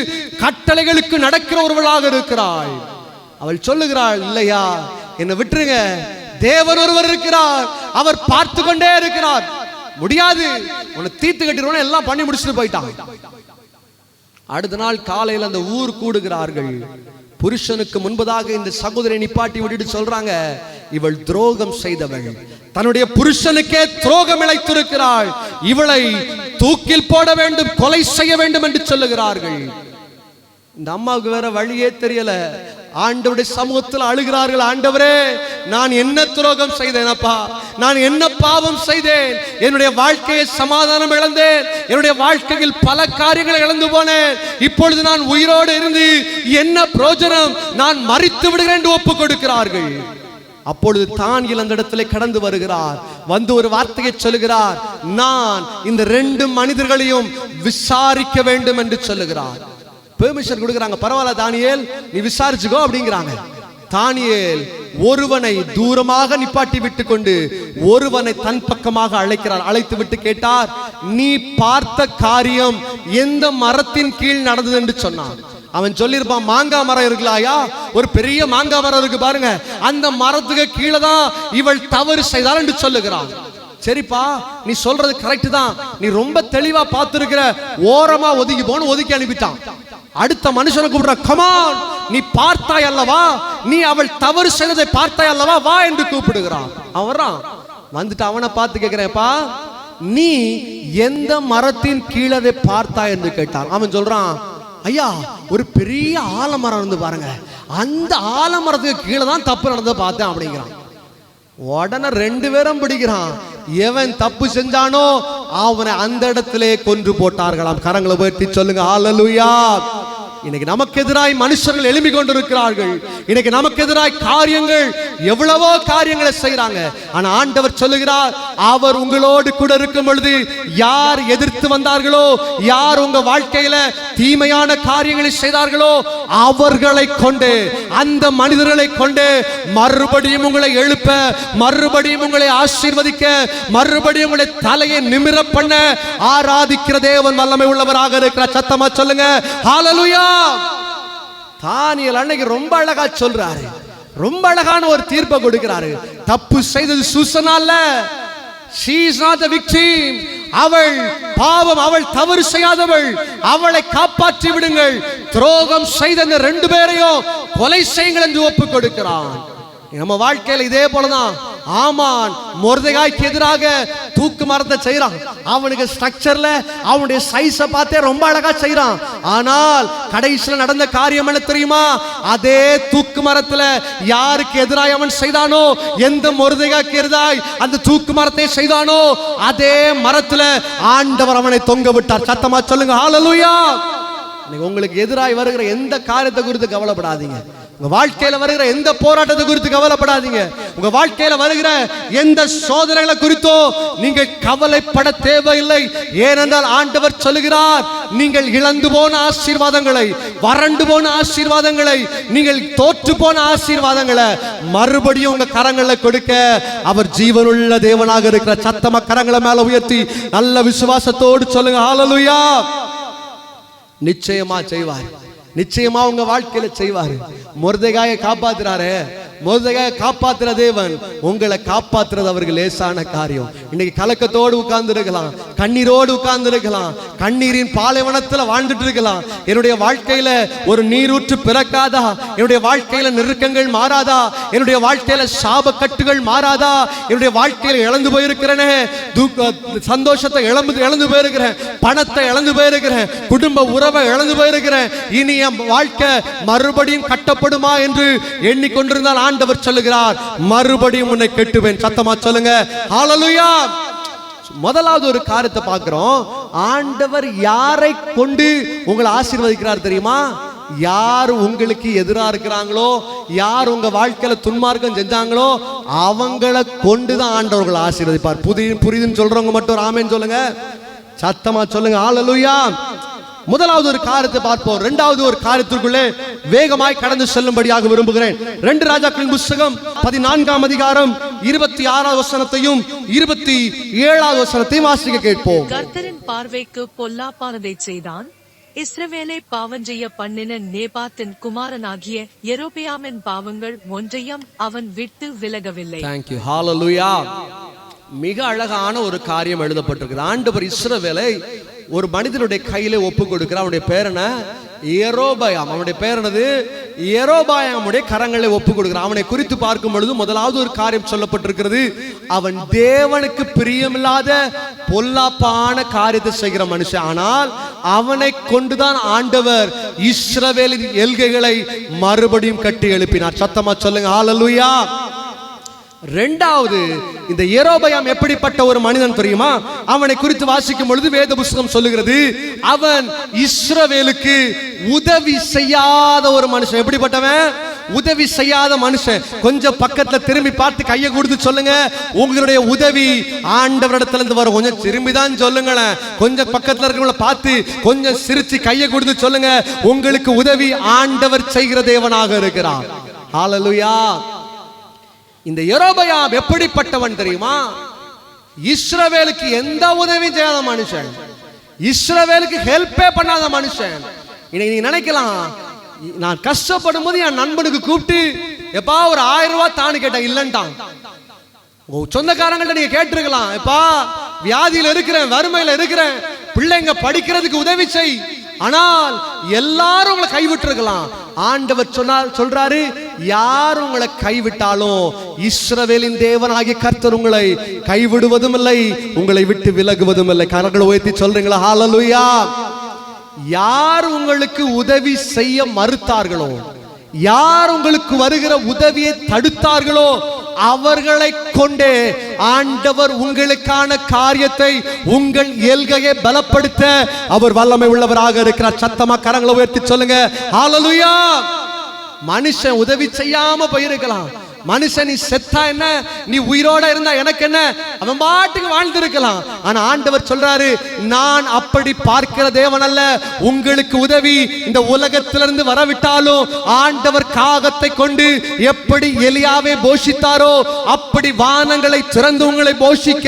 கட்டளைகளுக்கு நடக்கிற ஒருவளாக இருக்கிறாள். அவள் சொல்லுகிறாள், இல்லையா என்ன விட்டுருங்க, தேவன் ஒருவர் இருக்கிறார், அவர் பார்த்து கொண்டே இருக்கிறார். முடியாது, உன்னை தீர்த்து கட்டிடுவோம் எல்லாம் பண்ணி முடிச்சுட்டு போயிட்டான். அடுத்த நாள் காலையில் அந்த ஊர் கூடுகிறார்கள். புருஷனுக்கு முன்பதாக இந்த சகோதரி நிப்பாட்டி விட்டுட்டு சொல்றாங்க, இவள் துரோகம் செய்தவள், தன்னுடைய புருஷனுக்கே துரோகம் இழைத்திருக்கிறாள், இவளை தூக்கில் போட வேண்டும், கொலை செய்ய வேண்டும் என்று சொல்லுகிறார்கள். இந்த அம்மாவுக்கு வேற வழியே தெரியல. ஆண்டவருடைய சமூகத்தில் அழுகிறார்கள், ஆண்டவரே நான் என்ன துரோகம் செய்தேன் அப்பா, நான் என்ன பாவம் செய்தேன், என்னுடைய வாழ்க்கையை சமாதானம் இழந்தேன், என்னுடைய வாழ்க்கையில் பல காரியங்களை இழந்து போனேன், இப்பொழுது நான் உயிரோடு இருந்து என்ன பிரயோஜனம், நான் மரித்து விடுகிறேன் என்று ஒப்புக் கொடுக்கிறார்கள். அப்பொழுது தானியேல் அந்த இடத்திலே கடந்து வருகிறார். வந்து ஒரு வார்த்தையை சொல்லுகிறார், நான் இந்த 2 மனிதர்களையும் விசாரிக்க வேண்டும் என்று சொல்லுகிறார். பெர்மிஷன் கொடுக்குறாங்க. பரவாயில்ல தானியேல், நீ விசாரிச்சுக்கோ அப்படிங்கிறாங்க. தானியேல் ஒருவனை தூரமாக நிப்பாட்டி விட்டு கொண்டு ஒருவனை தன் பக்கமாக அழைக்கிறார். அழைத்து விட்டு கேட்டார், நீ பார்த்த காரியம் எந்த மரத்தின் கீழ் நடந்தது என்று சொன்னான். அவன் சொல்லியிருப்பான், மாங்காய் மரம் இருக்கலாயா, ஒரு பெரிய மாங்காய் மரம் இருக்கு பாருங்க, அந்த மரத்துக்கு கீழே தான் இவள் தவறு செய்தாள் என்று சொல்லுகிறான். சரிப்பா, நீ சொல்றது கரெக்ட் தான், நீ ரொம்ப தெளிவா பார்த்திருக்கிற, ஓரமா ஒதுக்கி போன்னு ஒதுக்கி அனுப்பிட்டான். அடுத்த மனுஷனை கூப்பிடுற, கமான், நீ பார்த்தாய் அல்லவா, நீ அவள் தவறு செய்ததை பார்த்தாய் அல்லவா, வா என்று கூப்பிடுகிறான். அவன் வந்துட்டு அவனை பார்த்து கேட்கிறேன்ப்பா, நீ எந்த மரத்தின் கீழே பார்த்தாய் என்று கேட்டான். அவன் சொல்றான், ஐயா ஒரு பெரிய ஆலமரம் இருந்து பாருங்க, அந்த ஆலமரத்துக்கு கீழே தான் தப்பு நடந்ததை பார்த்தேன் அப்படிங்கிறான். உடனே 2 பேரும் பிடிக்கிறான். எவன் தப்பு செஞ்சானோ அவனை அந்த இடத்திலே கொன்று போட்டார்களாம். கரங்களை உயர்த்தி சொல்லுங்க ஹல்லேலூயா. இன்னைக்கு நமக்கு எதிராய் மனுஷர்கள் எழும்பி கொண்டிருக்கிறார்கள். இன்னைக்கு நமக்கு எதிராய் காரியங்கள், எவ்வளவோ காரியங்களை செய்யறாங்க. ஆனா ஆண்டவர் சொல்லுகிறார், அவர் உங்களோடு கூட இருக்கும் பொழுது யார் எதிர்த்து வந்தார்களோ, யார் உங்க வாழ்க்கையில தீமையான காரியங்களை செய்தார்களோ அவர்களை கொண்டு, அந்த மனிதர்களை கொண்டு மறுபடியும் உங்களை எழுப்ப, மறுபடியும் உங்களை ஆசீர்வதிக்க, மறுபடியும் உங்களை தலையை நிமிர பண்ண ஆராதிக்கிற தேவன் வல்லமை உள்ளவராக இருக்கிறார். சத்தமா சொல்லுங்க ஹல்லேலூயா. தானியேல் அன்னைக்கு ரொம்ப அழகா சொல்றாரு, ரொம்ப அழகான ஒரு தீர்ப்பை கொடுக்கிறாரு. தப்பு செய்தது சூசனா அல்ல, she is not the victim. அவள் பாவம், அவள் தவறு செய்யாதவள், அவளை காப்பாற்றி விடுங்கள், துரோகம் செய்த 2 பேரையும் கொலை செய்யுங்கள் என்று ஒப்புக் கொடுக்கிறான். நம்ம வாழ்க்கையில இதே போலதான். ஆமான் மொர்தெகாய்க்கு எதிராக தூக்கு மரத்தை செய்யறான். அவனுக்கு ஸ்ட்ரக்சர்ல அவனுடைய சைஸை பார்த்தே ரொம்ப அழகா செய்யறான். ஆனால் கடைசியில் நடந்த காரியம் என்ன தெரியுமா? அதே தூக்கு மரத்துல யாருக்கு எதிராய் அவன் செய்தானோ, எந்த மொர்தெகாய்க்கு எதிராய் அந்த தூக்கு மரத்தை செய்தானோ அதே மரத்துல ஆண்டவர் அவனை தொங்க விட்டார். சத்தமா சொல்லுங்க ஹல்லேலூயா. உங்களுக்கு எதிராய் வருகிற எந்த காரியத்தை குறித்து கவலைப்படாதீங்க. உங்க வாழ்க்கையில வருகிற எந்த போராட்டத்தை குறித்து கவலைப்படாதீங்க. உங்க வாழ்க்கையில வருகிற எந்த சோதனைகளை குறித்தோ நீங்கள் கவலைப்பட தேவையில்லை. ஏனென்றால் ஆண்டவர் சொல்லுகிறார், நீங்கள் இழந்து போன ஆசீர்வாதங்களை, வறண்டு போன ஆசீர்வாதங்களை, நீங்கள் தோற்று போன ஆசீர்வாதங்களை மறுபடியும் உங்க கரங்களை கொடுக்க அவர் ஜீவனுள்ள தேவனாக இருக்கிற. சத்தமா கரங்களை மேல உயர்த்தி நல்ல விசுவாசத்தோடு சொல்லுங்க ஹல்லேலூயா. நிச்சயமா செய்வார், நிச்சயமா உங்க வாழ்க்கையில செய்வாரு. மொர்தெகாயை காப்பாத்துறாரு, மொர்தெகாயை காப்பாத்துற தேவன் உங்களை காப்பாத்துறது அவருக்கு லேசான காரியம். இன்னைக்கு கலக்கத்தோடு உட்கார்ந்து இருக்கலாம், கண்ணீரோடு உட்கார்ந்து இருக்கலாம், கண்ணீரின் பாலைவனத்துல வாழ்ந்துட்டு இருக்கலாம். என்னுடைய வாழ்க்கையில ஒரு நீரூற்று பிறக்காதா? என்னுடைய வாழ்க்கையில நெருக்கங்கள் மாறாதா? என்னுடைய வாழ்க்கையில சாப கட்டுகள் மாறாதா? என்னுடைய வாழ்க்கையில இழந்து போயிருக்கிறேனே, சந்தோஷத்தை இழந்து போயிருக்கிறேன், பணத்தை இழந்து போயிருக்கிறேன், குடும்ப உறவை இழந்து போயிருக்கிறேன், இனி என் வாழ்க்கை மறுபடியும் கட்டப்படுமா என்று எண்ணிக்கொண்டிருந்தால் ஆண்டவர் சொல்லுகிறார், மறுபடியும் உன்னை கட்டுவேன். சத்தமா சொல்லுங்க ஹல்லேலூயா. முதலாவது ஒரு காரியத்தை பார்க்கிறோம். ஆண்டவர் யாரை கொண்டு உங்களை ஆசீர்வதிக்கிறார் தெரியுமா? யார் உங்களுக்கு எதிரா இருக்கிறாங்களோ, யார் உங்க வாழ்க்கையில துன்மார்க்கம் செஞ்சாங்களோ அவங்களை கொண்டுதான் ஆண்டவர்களை ஆசீர்வதிப்பார். புரியுதுன்னு சொல்றவங்க மட்டும் ஆமென் சொல்லுங்க, சத்தமா சொல்லுங்க ஹல்லேலூயா. முதலாவது ஒரு காரியத்தை பார்ப்போம். இரண்டாவது ஒரு காரியத்திற்குள்ளே வேகமாய் கடந்து செல்லும்படியாக விரும்புகிறேன். 2 ராஜாக்களின் புத்தகம் 14ஆம் அதிகாரம் 26வது வசனத்தையும் 27வது வசனத்தையும் வாசிக்க கேட்போம். கர்த்தரின் பார்வைக்கு பொல்லாப்பானதை செய்தான். இஸ்ரவேலை பாவஞ்செய்ய பண்ணின நேபாத்தின் குமாரனாகிய யெரொபெயாமின் பாவங்கள் ஒன்றையும் அவன் விட்டு விலகவில்லை. Thank you. Hallelujah. மிக அழகான ஒரு காரியம் எழுதப்பட்டிருக்கிறது. ஆண்டவர் இஸ்ரவேலை ஒரு மனிதனுடைய கையிலே ஒப்பு கொடுக்கிறார். அவனுடைய பேர் என்ன? யெரொபெயாம். அவனுடைய பேர் என்னது? யெரொபெயாமுடைய கரங்களை ஒப்பு கொடுக்கிறார். அவனை குறித்து பார்க்கும் பொழுது முதலாவது ஒரு காரியம் சொல்லப்பட்டிருக்கிறது. அவன் தேவனுக்கு பிரியமில்லாத பொல்லாப்பான காரியத்தை செய்கிற மனுஷன். ஆனால் அவனை கொண்டுதான் ஆண்டவர் இஸ்ரவேலின் எல்கைகளை மறுபடியும் கட்டி எழுப்பினார். சத்தமா சொல்லுங்க ஹல்லேலூயா. இரண்டாவது, இந்த யெரொபெயாம் எப்படிப்பட்ட ஒரு மனிதன் தெரியுமா? அவனை குறித்து வாசிக்கும் பொழுது வேத புத்தகம் சொல்லுகிறது, அவன் இஸ்ரவேலுக்கு உதவி செய்யாத ஒரு மனுஷன். எப்படிப்பட்டவன்? உதவி செய்யாத மனுஷன். கொஞ்சம் பக்கத்துல திரும்பி பார்த்து கையை கொடுத்து சொல்லுங்க, உங்களுடைய உதவி ஆண்டவரிடத்துல இருந்து வரும். கொஞ்சம் திரும்பி தான் சொல்லுங்களேன். கொஞ்சம் பக்கத்துல இருக்கிறவங்கள பார்த்து கொஞ்சம் சிரிச்சு கையை கொடுத்து சொல்லுங்க, உங்களுக்கு உதவி ஆண்டவர் செய்கிற தேவனாக இருக்கிறார். ஹல்லேலூயா. இந்த யெரொபெயாம் எப்படிப்பட்டவன் தெரியுமா? இஸ்ரவேலுக்கு எந்த உதவியும் செய்யாத மனுஷன். இஸ்ரவேலுக்கு ஹெல்ப்பே பண்ணாத மனுஷன். இன்னைக்கு நீங்க நினைக்கலாம், நான் கஷ்டப்படும் போது என் நண்பனுக்கு கூப்பிட்டு எப்பா ஒரு 1000 ரூபாய் தானு கேட்டேன், இல்லன்ட்டான். சொந்தக்காரங்கள்ட்ட நீங்க கேட்டிருக்கலாம், எப்பா வியாதியில இருக்கிறேன், வறுமையில இருக்கிறேன், பிள்ளைங்க படிக்கிறதுக்கு உதவி செய். ஆனால் எல்லாரும் உங்களை கைவிட்டிருக்கலாம். ஆண்டவர் சொல்றாரு, யார் உங்களை கைவிட்டாலும் இஸ்ரவேலின் தேவனாகிய கர்த்தர் உங்களை கைவிடுவதும் இல்லை, உங்களை விட்டு விலகுவதும் இல்லை. கரங்களை உயர்த்தி சொல்றீங்களா ஹல்லேலூயா. யார் உங்களுக்கு உதவி செய்ய மறுத்தார்களோ, யார் உங்களுக்கு வருகிற உதவியை தடுத்தார்களோ, அவர்களை கொண்டே ஆண்டவர் உங்களுக்கான காரியத்தை, உங்கள் எல்கையை பலப்படுத்த அவர் வல்லமை உள்ளவராக இருக்கிறார். சத்தமா கரங்களை உயர்த்தி சொல்லுங்க ஹல்லேலூயா. மனுஷன் உதவி செய்யாம போயிருக்கலாம். மனுஷன் நீ செத்தா என்ன, நீ உயிரோட இருந்தா எனக்கு என்ன, அவன் பாட்டுக்கு வாழ்ந்திருக்கலாம். ஆனா ஆண்டவர் சொல்றாரு, நான் அப்படி பார்க்கிற தேவன் அல்ல. உங்களுக்கு உதவி இந்த உலகத்திலிருந்து வரவிட்டாலும் ஆண்டவர் காகத்தை கொண்டு எப்படி எலியாவை போஷித்தாரோ அப்படி வானங்களை திறந்து உங்களை போஷிக்க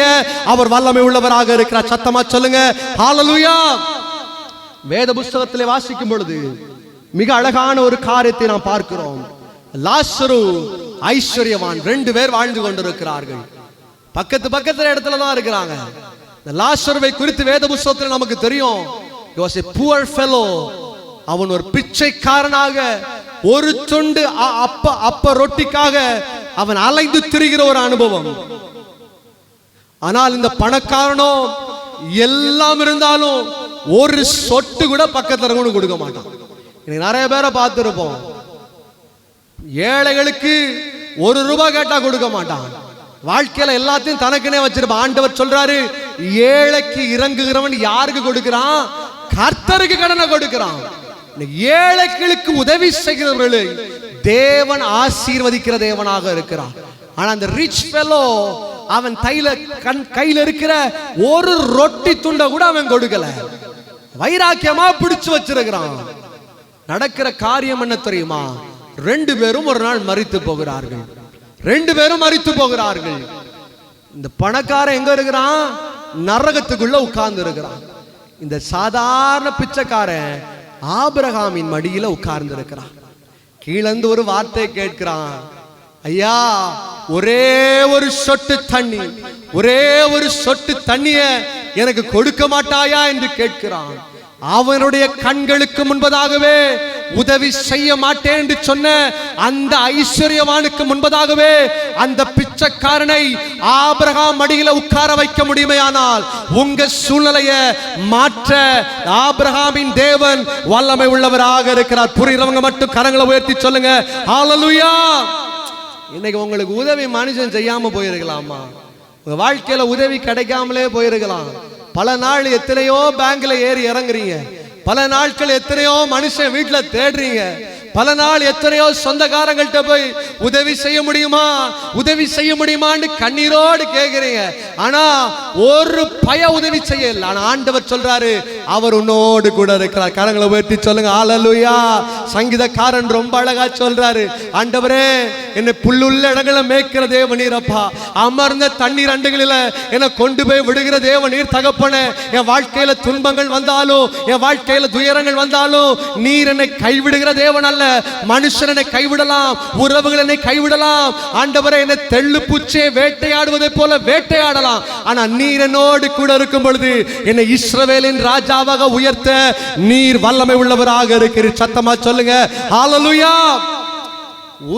அவர் வல்லமை உள்ளவராக இருக்கிறார். சத்தமா சொல்லுங்க ஹல்லேலூயா. வேத புத்தகத்திலே வாசிக்கும் பொழுது மிக அழகான ஒரு காரியத்தை நாம் பார்க்கிறோம். லாசரு ஐஸ்வர்யவான், 2 பேர் வாழ்ந்து கொண்டிருக்கிறார்கள். பக்கத்துல இடத்துல தான் இருக்கிறாங்க. இந்த லாசருவை குறித்து வேத புத்தகத்தில் நமக்கு தெரியும். He was a poor fellow. அவன் ஒரு பிச்சைக்காரனாக, ஒரு துண்டு அப்ப ரொட்டிக்காக அவன் அலைந்து திரிகிற ஒரு அனுபவம். ஆனால் இந்த பணக்காரனோ எல்லாம் இருந்தாலும் ஒரு சொட்டு கூட பக்கத்துல கொடுக்க மாட்டான். நிறைய பேரை பார்த்திருப்போம், ஏழைகளுக்கு 1 ரூபாய் கேட்டா கொடுக்க மாட்டான். வாழ்க்கையில எல்லாத்தையும் தனக்குனே வச்சிருப்பான். ஆண்டவர் சொல்றாரு, ஏழைக்கு இறங்குகிறவன் யாருக்கு கொடுக்கிறான்? கர்த்தருக்கு கடனை கொடுக்கிறான். ஏழைகளுக்கு உதவி செய்கிறவர்களை தேவன் ஆசீர்வதிக்கிற தேவனாக இருக்கிறான். ஆனா அந்த ரிச் ஃபெலோ, அவன் கையில இருக்கிற ஒரு ரொட்டி துண்டை கூட அவன் கொடுக்கல. வைராக்கியமா பிடிச்சு வச்சிருக்கிறான். நடக்கிற காரியம் என்ன தெரியுமா? 2 பேரும் ஒரு நாள் மரித்து போகிறார்கள். 2 பேரும் மரித்து போகிறார்கள். இந்த பணக்காரன் எங்க இருக்கிறான்? நரகத்துக்குள்ள உட்கார்ந்து இருக்கிறான். இந்த சாதாரண பிச்சைக்காரன் ஆபிரகாமின் மடியில உட்கார்ந்து இருக்கிறான். கீழந்து ஒரு வார்த்தை கேட்கிறான், ஐயா ஒரே ஒரு சொட்டு தண்ணி, ஒரே ஒரு சொட்டு தண்ணிய எனக்கு கொடுக்க மாட்டாயா என்று கேட்கிறான். அவனுடைய கண்களுக்கு முன்பதாகவே உதவி செய்ய மாட்டேன் என்று சொன்ன அந்த ஐஸ்வர்யவானுக்கு முன்பதாகவே அந்த பிச்சைக்காரனை ஆபிரகாம் மடியில உட்கார வைக்க முடியுமையானால் உங்க சூழ்நிலையை மாற்ற ஆபிரகாமின் தேவன் வல்லமை உள்ளவராக இருக்கிறார். புரிகிறவங்க மட்டும் கரங்களை உயர்த்தி சொல்லுங்க ஹல்லேலூயா. இன்னைக்கு உங்களுக்கு உதவி மனுஷன் செய்யாம போயிருக்கலாமா? உங்க வாழ்க்கையில உதவி கிடைக்காமலே போயிருக்கலாம். பல நாள் எத்தனையோ பேங்க்ல ஏறி இறங்குறீங்க. பல நாட்கள் எத்தனையோ மனுஷன் வீட்டுல தேடுறீங்க. பல நாள் எத்தனையோ சொந்தக்காரங்கள்ட்ட போய் உதவி செய்ய முடியுமா, உதவி செய்ய முடியுமான்னு கண்ணீரோடு கேட்கிறீங்க. ஆனா ஒரு பய உதவி செய்யல. ஆனா ஆண்டவர் சொல்றாரு, அவர் உன்னோடு கூட இருக்கிறார். கரங்களை உயர்த்தி சொல்லுங்க ஹல்லேலூயா. சங்கீதக்காரன் ரொம்ப அழகா சொல்றாரு, ஆண்டவரே என்னை புல்லுள்ள இடங்களை மேய்க்கிற தேவனீரப்பா, அமர்ந்த தண்ணீர் அண்டுகளில என்னை கொண்டு போய் விடுகிற தேவனீர் தகப்பனே. என் வாழ்க்கையில துன்பங்கள் வந்தாலும், என் வாழ்க்கையில துயரங்கள் வந்தாலும், நீர் என்னை கைவிடுகிற தேவன் அல்ல. மனுஷன் என்னை கைவிடலாம், உறவுகள் என்னை கைவிடலாம், ஆண்டவரே என்னை தெள்ளு பூச்சியை வேட்டையாடுவதை போல வேட்டையாடலாம். ஆனா நீர் என்னோடு கூட இருக்கும் பொழுது என்னை இஸ்ரவேலின் ராஜாவாக உயர்த்த நீர் வல்லமை உள்ளவராக இருக்கிறீர். சத்தமா சொல்லுங்க ஹல்லேலூயா.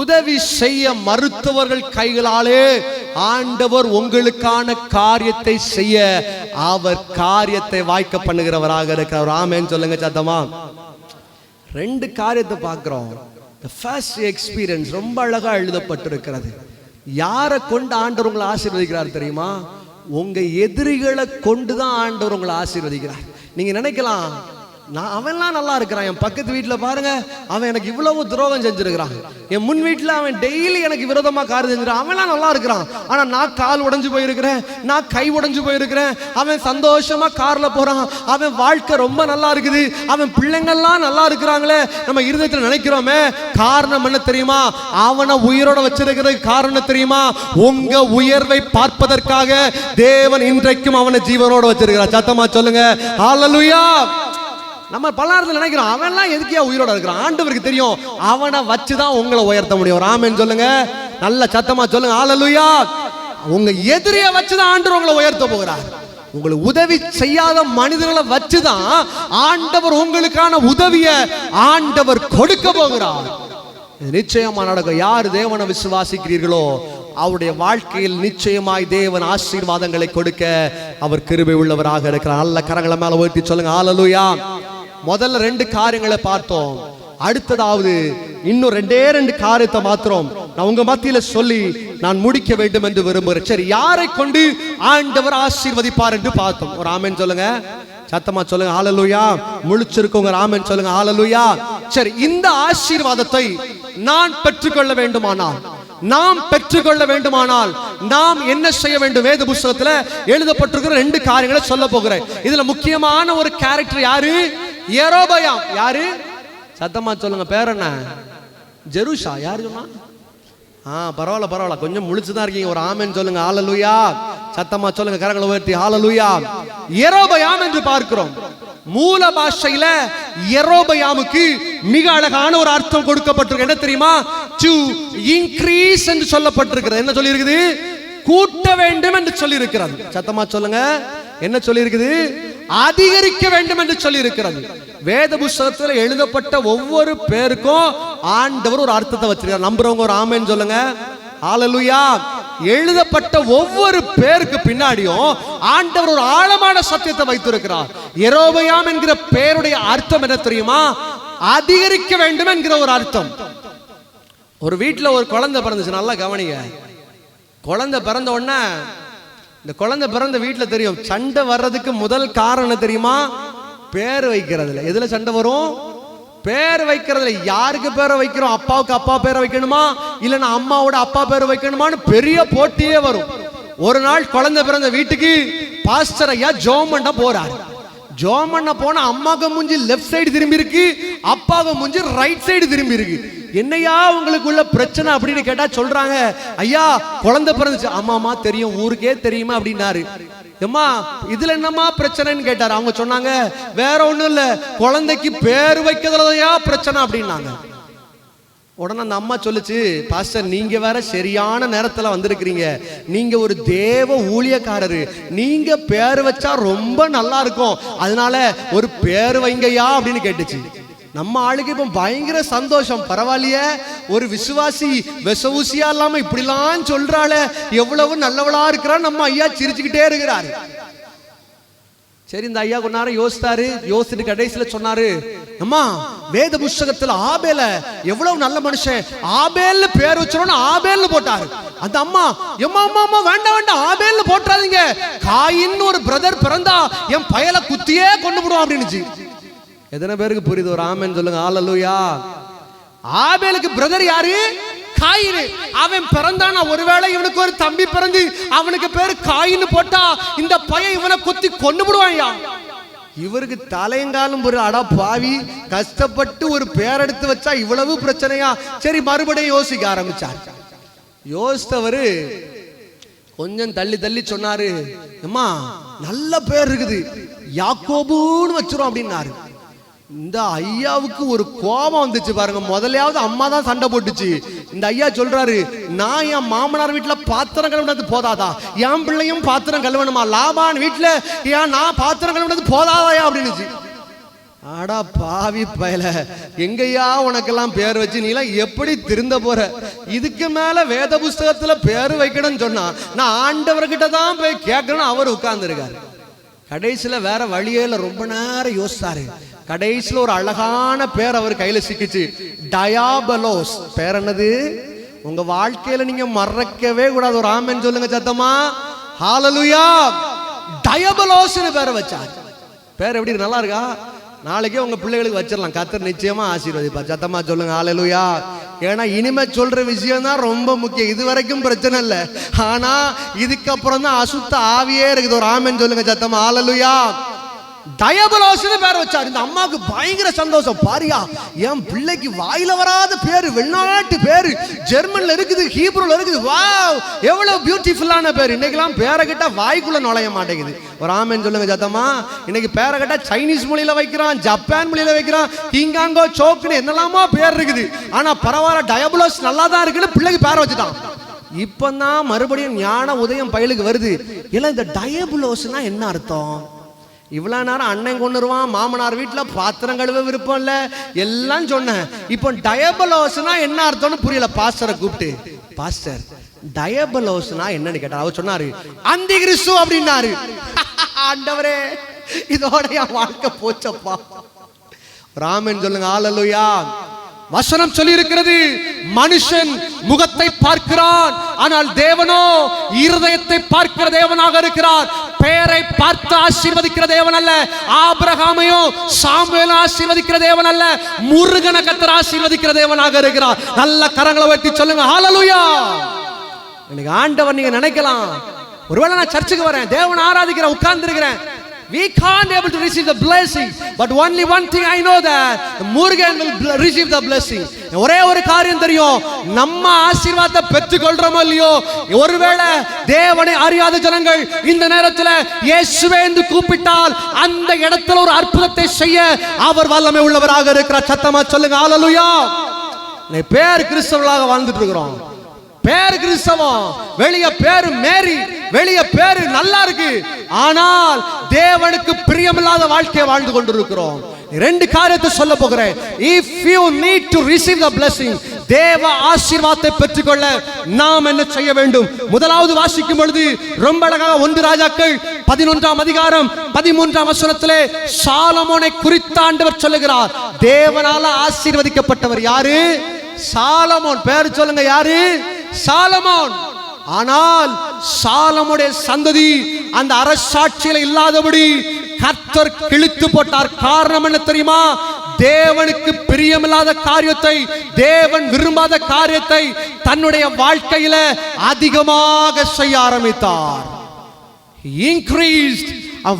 உதவி செய்ய மறுத்தவர்கள் கைகளாலே ஆண்டவர் உங்களுக்கான காரியத்தை செய்ய அவர் காரியத்தை வாய்க்க பண்ணுகிறவராக இருக்கிறார். ஆமென் சொல்லுங்க சத்தமா. ரெண்டு காரியத்தை பார்க்கிறோம். the first experience ரொம்ப அழகா எழுதப்பட்டிருக்கிறது. யாரை கொண்டு ஆண்டவர் உங்களை ஆசீர்வதிக்கிறார் தெரியுமா? உங்க எதிரிகளை கொண்டுதான் ஆண்டவர் உங்களை ஆசீர்வதிக்கிறார். நீங்க நினைக்கலாம், நான் அவன்லாம் நல்லா இருக்கிறான், என் பக்கத்து வீட்டில் பாருங்க அவன் எனக்கு இவ்வளவு துரோகம் செஞ்சிருக்கிறான், என் முன் வீட்டில் அவன் டெய்லி எனக்கு விரோதமா காரியம் செஞ்சிருக்கான், அவன்லாம் நல்லா இருக்கிறான், ஆனா நான் கால் உடைஞ்சு போயிருக்கிறேன், நான் கை உடைஞ்சு போயிருக்கிறேன், அவன் சந்தோஷமா கார்ல போறான், அவன் வாழ்க்கை ரொம்ப நல்லா இருக்குது, அவன் பிள்ளைங்கள்லாம் நல்லா இருக்கிறாங்களே. நம்ம இருதயத்தில் நினைக்கிறோமே, காரணம் என்ன தெரியுமா? அவனை உயிரோட வச்சிருக்கிறதுக்கு காரணம் தெரியுமா? உங்க உயர்வை பார்ப்பதற்காக தேவன் இன்றைக்கும் அவனை ஜீவனோட வச்சிருக்கிறார். சத்தமா சொல்லுங்க ஹல்லேலூயா. நம்ம பலர்ல நினைக்கிறோம், அவன்லாம் எதுக்கியா உயிரோட இருக்கிறான்? ஆண்டவருக்கு தெரியும், அவனை வச்சுதான் உங்களை உயர்த்த முடியும். ஆமென் சொல்லுங்க, நல்ல சத்தமா சொல்லுங்க ஹல்லேலூயா. உங்க எதிரியை வச்சுதான் ஆண்டவர் உங்களை உயர்த்த போகிறார். உங்களுக்கு உதவி செய்யாத மனிதர்களை வச்சுதான் ஆண்டவர் உங்களுக்கான உதவியை ஆண்டவர் கொடுக்க போகிறார். நிச்சயமா நடக்கும். யார் தேவனை விசுவாசிக்கிறீர்களோ அவருடைய வாழ்க்கையில் நிச்சயமாய் தேவன் ஆசீர்வாதங்களை கொடுக்க அவர் கிருபை உள்ளவராக இருக்கிறார். நல்ல கரங்களை மேல உயர்த்தி சொல்லுங்க ஹல்லேலூயா. முதல்ல ரெண்டு காரியங்களை பார்த்தோம். அடுத்ததாவது இன்னும் ரெண்டு காரியத்தை மாத்திரம் நான் உங்க மத்தியில சொல்லி நான் முடிக்க வேண்டும் என்று விரும்புகிறேன். சரி, யாரை கொண்டு ஆண்டவர் ஆசீர்வதிப்பார் என்று பார்த்தோம். ஒரு ஆமென் சொல்லுங்க, சத்தமா சொல்லுங்க ஹல்லேலூயா. முழிச்சிருக்கோங்க ஆமென் சொல்லுங்க ஹல்லேலூயா. சரி, இந்த ஆசீர்வாதத்தை நான் பெற்றுக்கொள்ள வேண்டுமானால், நாம் பெற்றுக்கொள்ள வேண்டுமானால் நாம் என்ன செய்ய வேண்டும்? வேத புத்தகத்துல எழுதப்பட்டிருக்கிற ரெண்டு காரியங்களை சொல்ல போகிறேன். இதுல முக்கியமான ஒரு கேரக்டர் யாரு? யெரொபெயாம். யாரு? சத்தமா சொல்லுங்க. பேர் என்ன? ஜெருஷா. யாரு சொன்னா? பரவாயில்ல, கொஞ்சம் முழிச்சுதான் இருக்கீங்க. ஒரு ஆமென் சொல்லுங்க ஹல்லேலூயா. சத்தமா சொல்லுங்க, கரங்களை உயர்த்தி ஹல்லேலூயா. யெரொபெயாம் என்று பார்க்கிறோம். மூல பாஷையில யெரொபெயாமுக்கு மிக அழகான ஒரு அர்த்தம் கொடுக்கப்பட்டிருக்கு. என்ன தெரியுமா? டு இன்கிரீஸ் என்று சொல்லப்பட்டிருக்கிறது. என்ன சொல்லி இருக்குது? கூட்ட வேண்டும் என்று சொல்லி இருக்கிறது. சத்தமா சொல்லுங்க, என்ன சொல்லி இருக்குது? அதிகரிக்க வேண்டும் என்று சொல்லி இருக்கிறது. வேத புத்தகத்தில் எழுதப்பட்ட ஒவ்வொரு பேருக்கும் ஆண்டவர் ஒரு அர்த்தத்தை வச்சிருக்கார். நம்புறவங்க ஒரு ஆமென் சொல்லுங்க ஹல்லேலூயா. எழுதப்பட்ட ஒவ்வொரு பேருக்கு பின்னாடியும் ஆண்டவர் ஒரு ஆழமான சத்தியத்தை வைத்திருக்கிறார். யெரொபெயாம் என்கிற பெயருடைய அர்த்தம் என்ன தெரியுமா? அதிகரிக்க வேண்டும் என்கிற ஒரு அர்த்தம். ஒரு வீட்டுல ஒரு குழந்தை பிறந்துச்சு, நல்லா கவனிங்க. குழந்தை பிறந்த உடனே இந்த குழந்தை பிறந்த வீட்டுல தெரியும், சண்டை வர்றதுக்கு முதல் காரணம் தெரியுமா? பேர் வைக்கிறதுல. எதுல சண்டை வரும்? பேர் வைக்கிறதுல. யாருக்கு பேரை வைக்கிறோம்? அப்பாவுக்கு அப்பா பேரை வைக்கணுமா, இல்லைன்னா அம்மாவோட அப்பா பேரை வைக்கணுமான்னு பெரிய போட்டியே வரும். ஒரு நாள் குழந்தை பிறந்த வீட்டுக்கு பாஸ்டர் ஐயா ஜெபம் பண்ண போறாரு. ஜெபம் பண்ண போனா அம்மாவுக்கு மூஞ்சி லெஃப்ட் சைடு திரும்பி இருக்கு, அப்பாவுக்கு மூஞ்சி ரைட் சைடு திரும்பி இருக்கு. என்னையா உங்களுக்குள்ள பிரச்சனை அப்படின்னு கேட்டா சொல்றாங்க, ஐயா குழந்தை பிறந்துச்சு. ஆமாமா தெரியும், ஊருக்கே தெரியுமா அப்படின்னாரு. ஏம்மா இதுல என்னமா பிரச்சனைன்னு கேட்டாரு. அவங்க சொன்னாங்க, வேற ஒண்ணும் இல்ல, குழந்தைக்கு பேர் வைக்கிறதுலயா பிரச்சனை அப்படின்னாங்க. உடனே அந்த அம்மா சொல்லுச்சு, பாஸ்டர் நீங்க வேற சரியான நேரத்துல வந்திருக்கிறீங்க, நீங்க ஒரு தேவ ஊழியக்காரரு, நீங்க பேர் வச்சா ரொம்ப நல்லா இருக்கும், அதனால ஒரு பேர் வைங்கய்யா அப்படின்னு கேட்டுச்சு. நம்ம ஆளுக்கு இப்ப பயங்கர சந்தோஷம். பரவாயில்லையே, ஒரு விசுவாசி விசவூசியா இல்லாம இப்படிலாம் சொல்றாள, எவ்வளவு நல்லவளா இருக்கிறா. நம்ம ஐயா சிரிச்சுக்கிட்டே இருக்கிறாரு. சரி, இந்த ஐயா கொஞ்ச நேரம் யோசித்தாரு. யோசிச்சுட்டு கடைசியில சொன்னாரு, அம்மா வேத புஸ்தகத்துல ஆபேல எவ்வளவு நல்ல மனுஷன், ஆபேல்னு பேர் வச்சிரோன்னு ஆபேல்னு போட்டாரு. அந்த அம்மா, அம்மா வேண்டாம் ஆபேல்னு போட்டுறாதீங்க, காயின்னு ஒரு பிரதர் பிறந்தா என் பயல குத்தியே கொண்டு விடுவோம் அப்படின்னுச்சு. எத்தனை பேருக்கு புரியுது? ஒரு ஆமென் சொல்லுங்க ஹல்லேலூயா. ஆபேலுக்கு பிரதர் யாரு? காயின். அவன் பிறந்தானா, ஒருவேளை இவனுக்கு ஒரு தம்பி பிறந்து அவனுக்கு பேரு காயின் போட்டா இந்த பையன் இவனை குத்தி கொண்டு விடுவாயா. இவருக்கு தலையங்காலும் ஒரு அடா பாவி, கஷ்டப்பட்டு ஒரு பேர் எடுத்து வச்சா இவ்வளவு பிரச்சனையா. சரி, மறுபடியும் யோசிக்க ஆரம்பிச்சார். யோசித்தவரு கொஞ்சம் தள்ளி தள்ளி சொன்னாரு, அம்மா நல்ல பேர் இருக்குது, யாக்கோபுன்னு வச்சிரும் அப்படின்னாரு. இந்த ஐயாவுக்கு ஒரு கோபம் வந்துச்சு பாருங்க. முதலையாவது அம்மா தான் சண்டை போட்டுச்சு. இந்த ஐயா சொல்றாரு, நான் என் மாமனார் வீட்டுல பாத்திரம் கழுவுனது போதாதா, என் பிள்ளையும் பாத்திரம் கழுவணுமா, லாபான் வீட்டுல ஏன் நான் பாத்திரம் கழுவுனது போதாதாயா அப்படின்னுச்சு. ஆடா பாவி பயல, எங்கய்யா உனக்கெல்லாம் பேர் வச்சு நீலாம் எப்படி திருந்த போற? இதுக்கு மேல வேத புஸ்தகத்துல பேர் வைக்கணும்னு சொன்னா நான் ஆண்டவர்கிட்ட தான் போய் கேட்கணும். அவர் உட்கார்ந்து இருக்காரு. கடைசியில வேற வழியில ரொம்ப நேரம் யோசிச்சாரு. கடைசியில ஒரு அழகான பேர் அவர் கையில சிக்கிச்சு, டயாபலோஸ். பேர் என்னது? உங்க வாழ்க்கையில நீங்க மறக்கவே கூடாது. ஒரு ஆமென் சொல்லுங்க சத்தமா. ஹalleluya. டயாபலோஸ்னு பேரை வச்சார். பேர் எப்படி நல்லா இருக்கா? நாளைக்கே உங்க பிள்ளைகளுக்கு வச்சிடலாம். கர்த்தர் நிச்சயமா ஆசீர்வதிப்பார். சத்தமா சொல்லுங்க ஹalleluya. ஏன்னா இனிமே சொல்ற விஷயம் தான் ரொம்ப முக்கியம். இது வரைக்கும் பிரச்சனை இல்லை, ஆனா இதுக்கப்புறம் தான் அசுத்த ஆவியே இருக்குது. ஒரு ஆமென் சொல்லுங்க சத்தமா ஹalleluya. டயபலோஸ்னு பேர் வச்சார். இந்த அம்மாவுக்கு பயங்கர சந்தோஷம். பாரியா, என் பிள்ளைக்கு வாயில வராத பேரு, வெளிநாட்டு பேரு, ஜெர்மன்ல இருக்குது, ஹீப்ரூல இருக்குது. வாவ், எவ்வளவு பியூட்டிஃபுல்லான பேர். இன்னைக்கெல்லாம் பேரை கிட்ட வாய்க்குள்ள நுழைய மாட்டேங்குது. ஒரு ஆமென் சொல்லுங்க சத்தமா. இன்னைக்கு பேரை கிட்ட சைனீஸ் மொழியில வைக்கிறான், ஜப்பான் மொழியில வைக்கிறான், கிங்காங்கோ சோக்குன்னு என்னெல்லாமோ பேர் இருக்குது. ஆனா பரவாயில்ல, டயபலோஸ் நல்லா தான் இருக்குன்னு பிள்ளைக்கு பேரை வச்சுட்டான். இப்பதான் மறுபடியும் ஞான உதயம் பயலுக்கு வருது. இல்ல இந்த டயபலோஸ்னா என்ன அர்த்தம்? இவ்வளவு நேரம் அண்ணன் கொண்டு வருவான், மாமனார் வீட்டுல பாத்திரம் கழுவ விருப்பம் இல்ல, எல்லாம் சொன்னேன். இப்போ டயபலோஸ்னா என்ன அர்த்தம்னு புரியல. பாஸ்டரை கூப்பிட்டு, பாஸ்டர் டயபலோஸ்னா என்னன்னு கேட்டார். அவர் சொன்னாரு, அந்தி கிறிஸ்து அப்படின்னாரு. ஆண்டவரே, இதோட என் வாழ்க்கை போச்சப்பா. ராமன் சொல்லுங்க ஹalleluya. வசனம் சொல்லி இருக்கிறது, மனுஷன் முகத்தை பார்க்கிறான், ஆனால் தேவனோ இருதயத்தை பார்க்கிற தேவனாக இருக்கிறார். பெயரை பார்த்து ஆசீர்வதிக்கிற தேவன் அல்ல. ஆபிரகாமையோ சாமுவேலும் ஆசீர்வதிக்கிற தேவன் அல்ல, முருகனை கர்த்தர் ஆசீர்வதிக்கிற தேவனாக இருக்கிறார். நல்ல கரங்களை வெட்டி சொல்லுங்க ஹalleluya. இன்னைக்கு ஆண்டவர் நீங்க நினைக்கலாம், ஒருவேளை நான் சர்ச்சுக்கு வரேன், தேவனை ஆராதிக்கிறேன், உட்கார்ந்து இருக்கிறேன், we can't able to receive the blessing, but only one thing I know, that Murugan will receive the blessing. ஒரே ஒரு காரியம் தெரியும், நம்ம ஆசீர்வாதத்தை பெற்றுக்கொள்றோமோ இல்லையோ, ஒருவேளை தேவனை அறியாத ஜனங்கள் இந்த நேரத்தில் இயேசுவே என்று கூப்பிட்டால் அந்த இடத்துல ஒரு அற்புதத்தை செய்ய அவர் வல்லமை உள்ளவராக இருக்கிறார். சத்தமா சொல்லுங்க ஹalleluya. பேர் கிறிஸ்தவர்களாக வாழ்ந்துட்டு இருக்கிறோம். பேர் கிறிஸ்தவம், வெளிய பேரு மேரி, வெளிய பேரு நல்லா இருக்கு, ஆனால் தேவனுக்கு பிரியமில்லாத வாழ்க்கையை வாழ்ந்து கொண்டிருக்கிறோம். ரெண்டு காரியத்தை சொல்ல போகிறேன். if you need to receive the blessing, தேவ ஆசீர்வாதத்தை பெற்றுக்கொள்ள நாம் என்ன செய்ய வேண்டும்? முதலாவது வாசிக்கும் பொழுது ரொம்ப அழகாக 1 ராஜாக்கள் 11ஆம் அதிகாரம் 13ஆம் வசனத்திலே சாலமோனை குறித்து ஆண்டவர் சொல்லுகிறார். தேவனால ஆசீர்வதிக்கப்பட்டவர் யாரு? சாலமோன். பேர் சொல்லுங்க, யாரு? சாலமோன். ஆனால் சாலமோனுடைய சந்ததி அந்த அரசாட்சியில இல்லாதபடி கர்த்தர் கிழித்து போட்டார். காரணம் என்ன தெரியுமா? தேவனுக்கு பிரியமில்லாத காரியத்தை, தேவன் விரும்பாத காரியத்தை தன்னுடைய வாழ்க்கையில அதிகமாக செய்ய ஆரம்பித்தார். increased,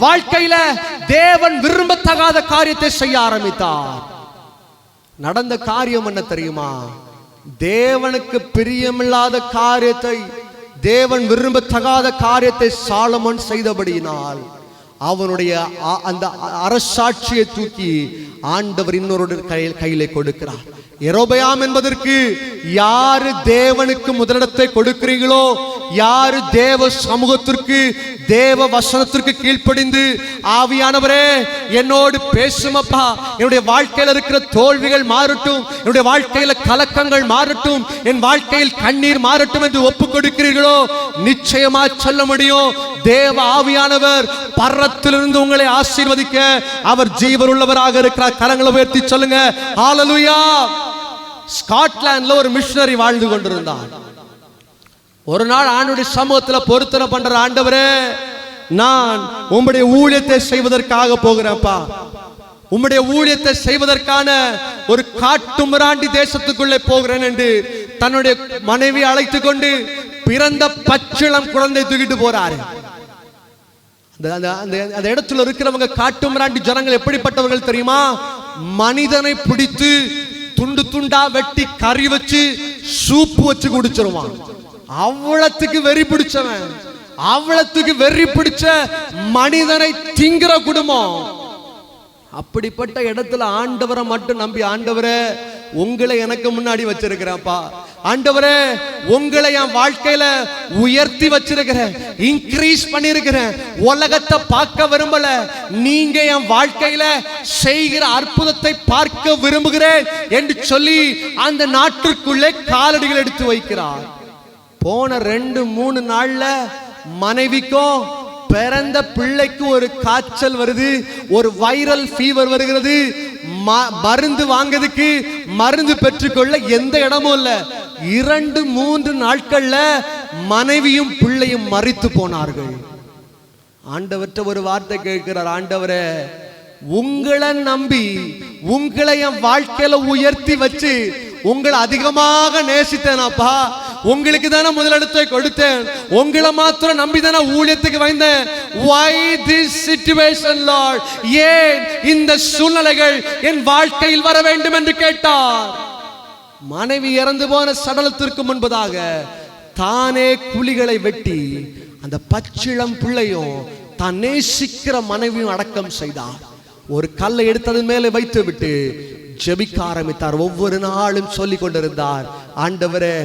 வாழ்க்கையில தேவன் விரும்பத்தகாத காரியத்தை செய்ய ஆரம்பித்தார். நடந்த காரியம் என்ன தெரியுமா? தேவனுக்கு பிரியமில்லாத காரியத்தை, தேவன் விரும்பத்தகாத காரியத்தை சாலமோன் செய்தபடியினால் அவனுடைய அந்த அரசாட்சியை தூக்கி ஆண்டவர் இன்னொரு கையிலே கொடுக்கிறார். யெரொபெயாம் என்பதற்கு யாரு தேவனுக்கு முதலிடத்தை கொடுக்கிறீங்களோ, யாரு தேவ சமூகத்திற்கு, தேவ வசனத்திற்கு கீழ்ப்படிந்து, ஆவியானவரே என்னோடு பேசுமப்பா, என்னுடைய வாழ்க்கையில் இருக்கிற தோல்விகள் மாறட்டும், என்னுடைய வாழ்க்கையில கலக்கங்கள் மாறட்டும், என் வாழ்க்கையில் கண்ணீர் மாறட்டும் என்று ஒப்பு கொடுக்கிறீர்களோ, நிச்சயமா சொல்ல முடியும், தேவ ஆவியானவர் பரத்திலிருந்து உங்களை ஆசீர்வதிக்க அவர் ஜீவன் உள்ளவராக இருக்கிறார். கரங்களை உயர்த்தி சொல்லுங்க ஹalleluya. ஸ்காட்லாந்துல ஒரு மிஷனரி வாழ்ந்து கொண்டிருந்தார். ஒரு நாள் ஆண்டவருடைய சமூகத்தில் பொருத்தனை பண்ற, ஆண்டவரே நான் உம்முடைய ஊழியத்தை செய்வதற்காக போகிறேன்ப்பா, உம்முடைய ஊழியத்தை செய்வதற்கான ஒரு காட்டு மிராண்டி தேசத்துக்குள்ளே போகிறேன் என்று தன்னுடைய மனைவி அழைத்து கொண்டு பிறந்த பச்சிளம் குழந்தை தூக்கிட்டு போறாரு. அந்த இடத்துல இருக்கிறவங்க காட்டு மிராண்டி ஜனங்கள் எப்படிப்பட்டவர்கள் தெரியுமா? மனிதனை பிடித்து துண்டு துண்டா வெட்டி கறி வச்சு சூப்பு வச்சு குடிச்சிருவான். அவ்வளத்துக்கு வெறி பிடிச்சவன், அவ்வளத்துக்கு வெறி பிடிச்ச மனிதனை திங்கிற குடும்பம். அப்படிப்பட்ட இடத்துல ஆண்டவரை மட்டும் நம்பி, ஆண்டவரே உங்களை எனக்கு முன்னாடி வச்சிருக்கிறேன்ப்பா, ஆண்டவரே உங்களை என் வாழ்க்கையில உயர்த்தி வச்சிருக்கிறேன், இன்க்ரீஸ் பண்ணிருக்கிறேன், உலகத்தை பார்க்க விரும்பல, நீங்க என் வாழ்க்கையில செய்கிற அற்புதத்தை பார்க்க விரும்புகிறேன் என்று சொல்லி அந்த நாட்டிற்குள்ளே காலடிகள் எடுத்து வைக்கிறார். போன 2-3 நாள்ல மனைவிக்கும் பிறந்த பிள்ளைக்கு ஒரு காய்ச்சல் வருது, ஒரு வைரல் ஃபீவர் வருகிறது. மருந்து வாங்கிறதுக்கு மருந்து பெற்றுக்கொள்ள எந்த இடமும் இல்ல. 2-3 நாட்கள்ல மனைவியும் பிள்ளையும் மரித்து போனார்கள். ஆண்டவர்கிட்ட ஒரு வார்த்தை கேட்கிறார், ஆண்டவரே உங்களை நம்பி உங்களை என் வாழ்க்கையில உயர்த்தி வச்சு உங்களை அதிகமாக நேசித்தேனாப்பா, உங்களுக்கு தானே முதலிடத்தை கொடுத்தேன், உங்களை மாத்திரம் நம்பி தானே ஊழியத்துக்கு வந்தேன். Why this situation Lord? ஏன் இந்த சூழ்நிலைகள் என் வாழ்க்கையில் வர வேண்டும் என்று கேட்டார். மனைவி இறந்து போன சடலத்திற்கு முன்பதாக தானே குழிகளை வெட்டி அந்த பச்சிளம் பிள்ளையும் தான் நேசிக்கிற மனைவியும் அடக்கம் செய்தார். ஒரு கல்லை எடுத்ததன் மேலே வைத்து விட்டு ஜெபிக்க ஆரம்பித்தார். ஒவ்வொரு நாளும் சொல்லிக் கொண்டிருந்தார், ஆண்டவரே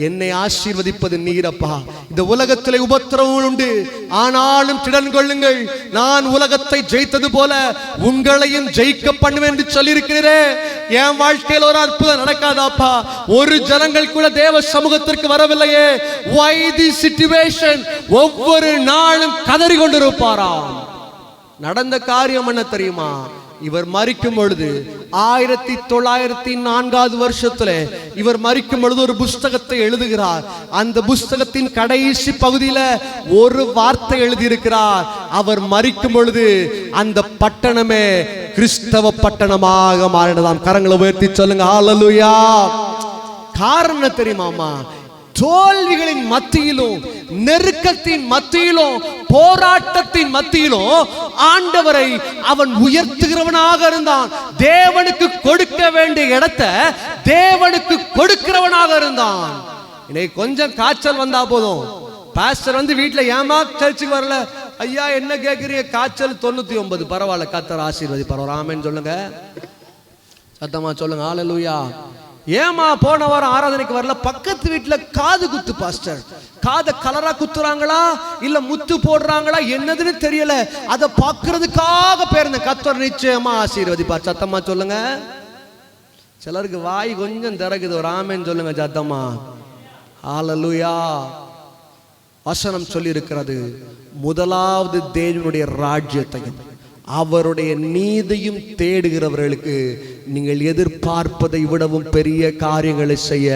என்னை ஆசீர்வதிப்பது நீரப்பா, இந்த உலகத்திலே உபத்திரவம் உண்டு, ஆனாலும் திடன் கொள்ளுங்கள், நான் உலகத்தை ஜெயித்தது போல உங்களையும் ஜெயிக்க பண்ணுவேன் என்று சொல்லியிருக்கிறீரே. என் வாழ்க்கையில் ஒரு அற்புதம் நடக்காதாப்பா, ஒரு ஜனங்கள் கூட தேவ சமூகத்திற்கு வரவில்லையே, why this situation? ஒவ்வொரு நாளும் கதறி கொண்டிருப்பாராம். நடந்த காரியம் என்ன தெரியுமா? இவர் மரிக்கும் பொழுது 1904 வருஷத்துல இவர் மரிக்கும் பொழுது ஒரு புஸ்தகத்தை எழுதுகிறார். அந்த புஸ்தகத்தின் கடைசி பகுதியில ஒரு வார்த்தை எழுதியிருக்கிறார். அவர் மரிக்கும் பொழுது அந்த பட்டணமே கிறிஸ்தவ பட்டணமாக மாறினதாம். கரங்களை உயர்த்தி சொல்லுங்க ஹல்லேலூயா. காரணம் தெரியுமாமா? தோல்விகளின் மத்தியிலும், நெருக்கத்தின் மத்தியிலும், போராட்டத்தின் மத்தியிலும் ஆண்டவரை அவன் உயர்த்துகிறவனாக இருந்தான். தேவனுக்கு கொடுக்க வேண்டிய இடத்தை தேவனுக்கு கொடுக்கிறவனாக இருந்தான். இன்னைக்கு கொஞ்சம் காய்ச்சல் வந்தா போதும், பாஸ்டர் வந்து வீட்டுல ஏமா சர்ச்சுக்கு வரல, ஐயா என்ன கேட்கிறீங்க, காய்ச்சல் 99, பரவாயில்ல கர்த்தர் ஆசீர்வதி, பரவாயில்ல ஆமென் சொல்லுங்க, சத்தமா சொல்லுங்க ஹல்லேலூயா. ஏமா போன வாரம் ஆராதனைக்கு வரல, பக்கத்து வீட்டுல காது குத்து பாஸ்டர், காதை கலரா குத்துறாங்களா இல்ல முத்து போடுறாங்களா என்னதுன்னு தெரியல, அதை பாக்குறதுக்காக பேருந்த, கர்த்தர் நிச்சயமா ஆசீர்வதிப்பார், சத்தமா சொல்லுங்க. சிலருக்கு வாய் கொஞ்சம் திறக்குது, ஒரு ஆமென் சொல்லுங்க சத்தமா ஹல்லேலூயா. வசனம் சொல்லி இருக்கிறது, முதலாவது தேவனுடைய ராஜ்யத்தையும் அவருடைய நீதியும் தேடுகிறவர்களுக்கு நீங்கள் எதிர்பார்ப்பதை விடவும் பெரிய காரியங்களை செய்ய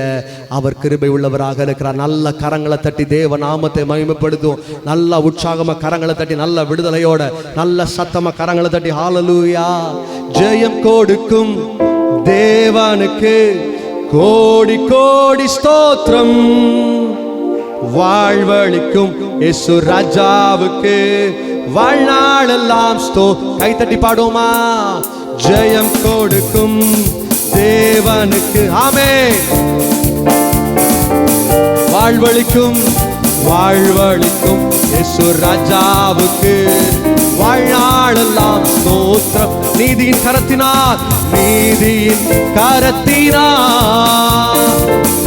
அவர் கிருபை உள்ளவராக இருக்கிறார். நல்ல கரங்களை தட்டி தேவ நாமத்தை மகிமைப்படுத்தும். நல்ல உற்சாகமா கரங்களை தட்டி, நல்ல விடுதலையோட, நல்ல சத்தமா கரங்களை தட்டி ஹல்லேலூயா. ஜெயம் கொடுக்கும் தேவனுக்கு கோடி கோடி ஸ்தோத்திரம், வாழ்வளிக்கும் இயேசு ராஜாவுக்கு வாழ்நாளெல்லாம் கைத்தட்டி பாடுமா. ஜெயம் கொடுக்கும் தேவனுக்கு ஆமென், வாழ்வளிக்கும் வாழ்வளிக்கும் இயேசு ராஜாவுக்கு வாழ்நாளெல்லாம் ஸ்தோத்திரம். நீதியின் கரத்தினார், நீதியின் கரத்தினார்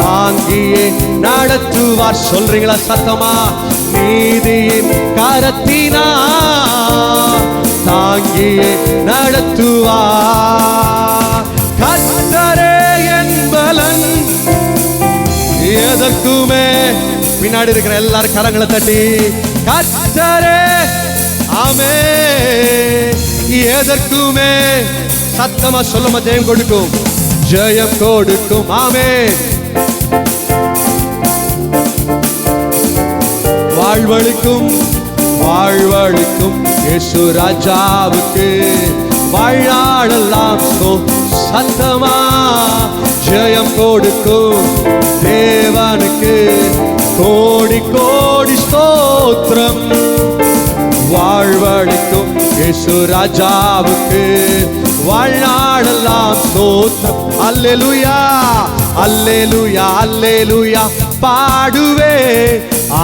தாங்கியே நடத்துவார். சொல்றீங்களா சத்தமா? நீதியின் கரத்தினார் தாங்கியே நடத்துவார். கர்த்தரே என் பலன், எதற்குமே பின்னாடி இருக்கிற எல்லாரும் கரங்களை தட்டி கர்த்தரே ஆமென், எதற்குமே சத்தமா சொல்லுமா. ஜெயம் கொடுக்கும், ஜெயம் கொடுக்கும் ஆமென். வாழ்வளிக்கும் வாழ்வளிக்கும் இயேசு ராஜாவுக்கு வாழ்நாளெல்லாம் சத்தமா. ஜெயம் கொடுக்கும் தேவனுக்கு கோடி கோடி ஸ்தோத்திரம். வாழ்வழிக்கும் இயேசு ராஜாவுக்கு வாழ்நாளெல்லாம் ஸ்தோத்திரம். அல்லேலூயா அல்லேலூயா அல்லேலூயா பாடுவே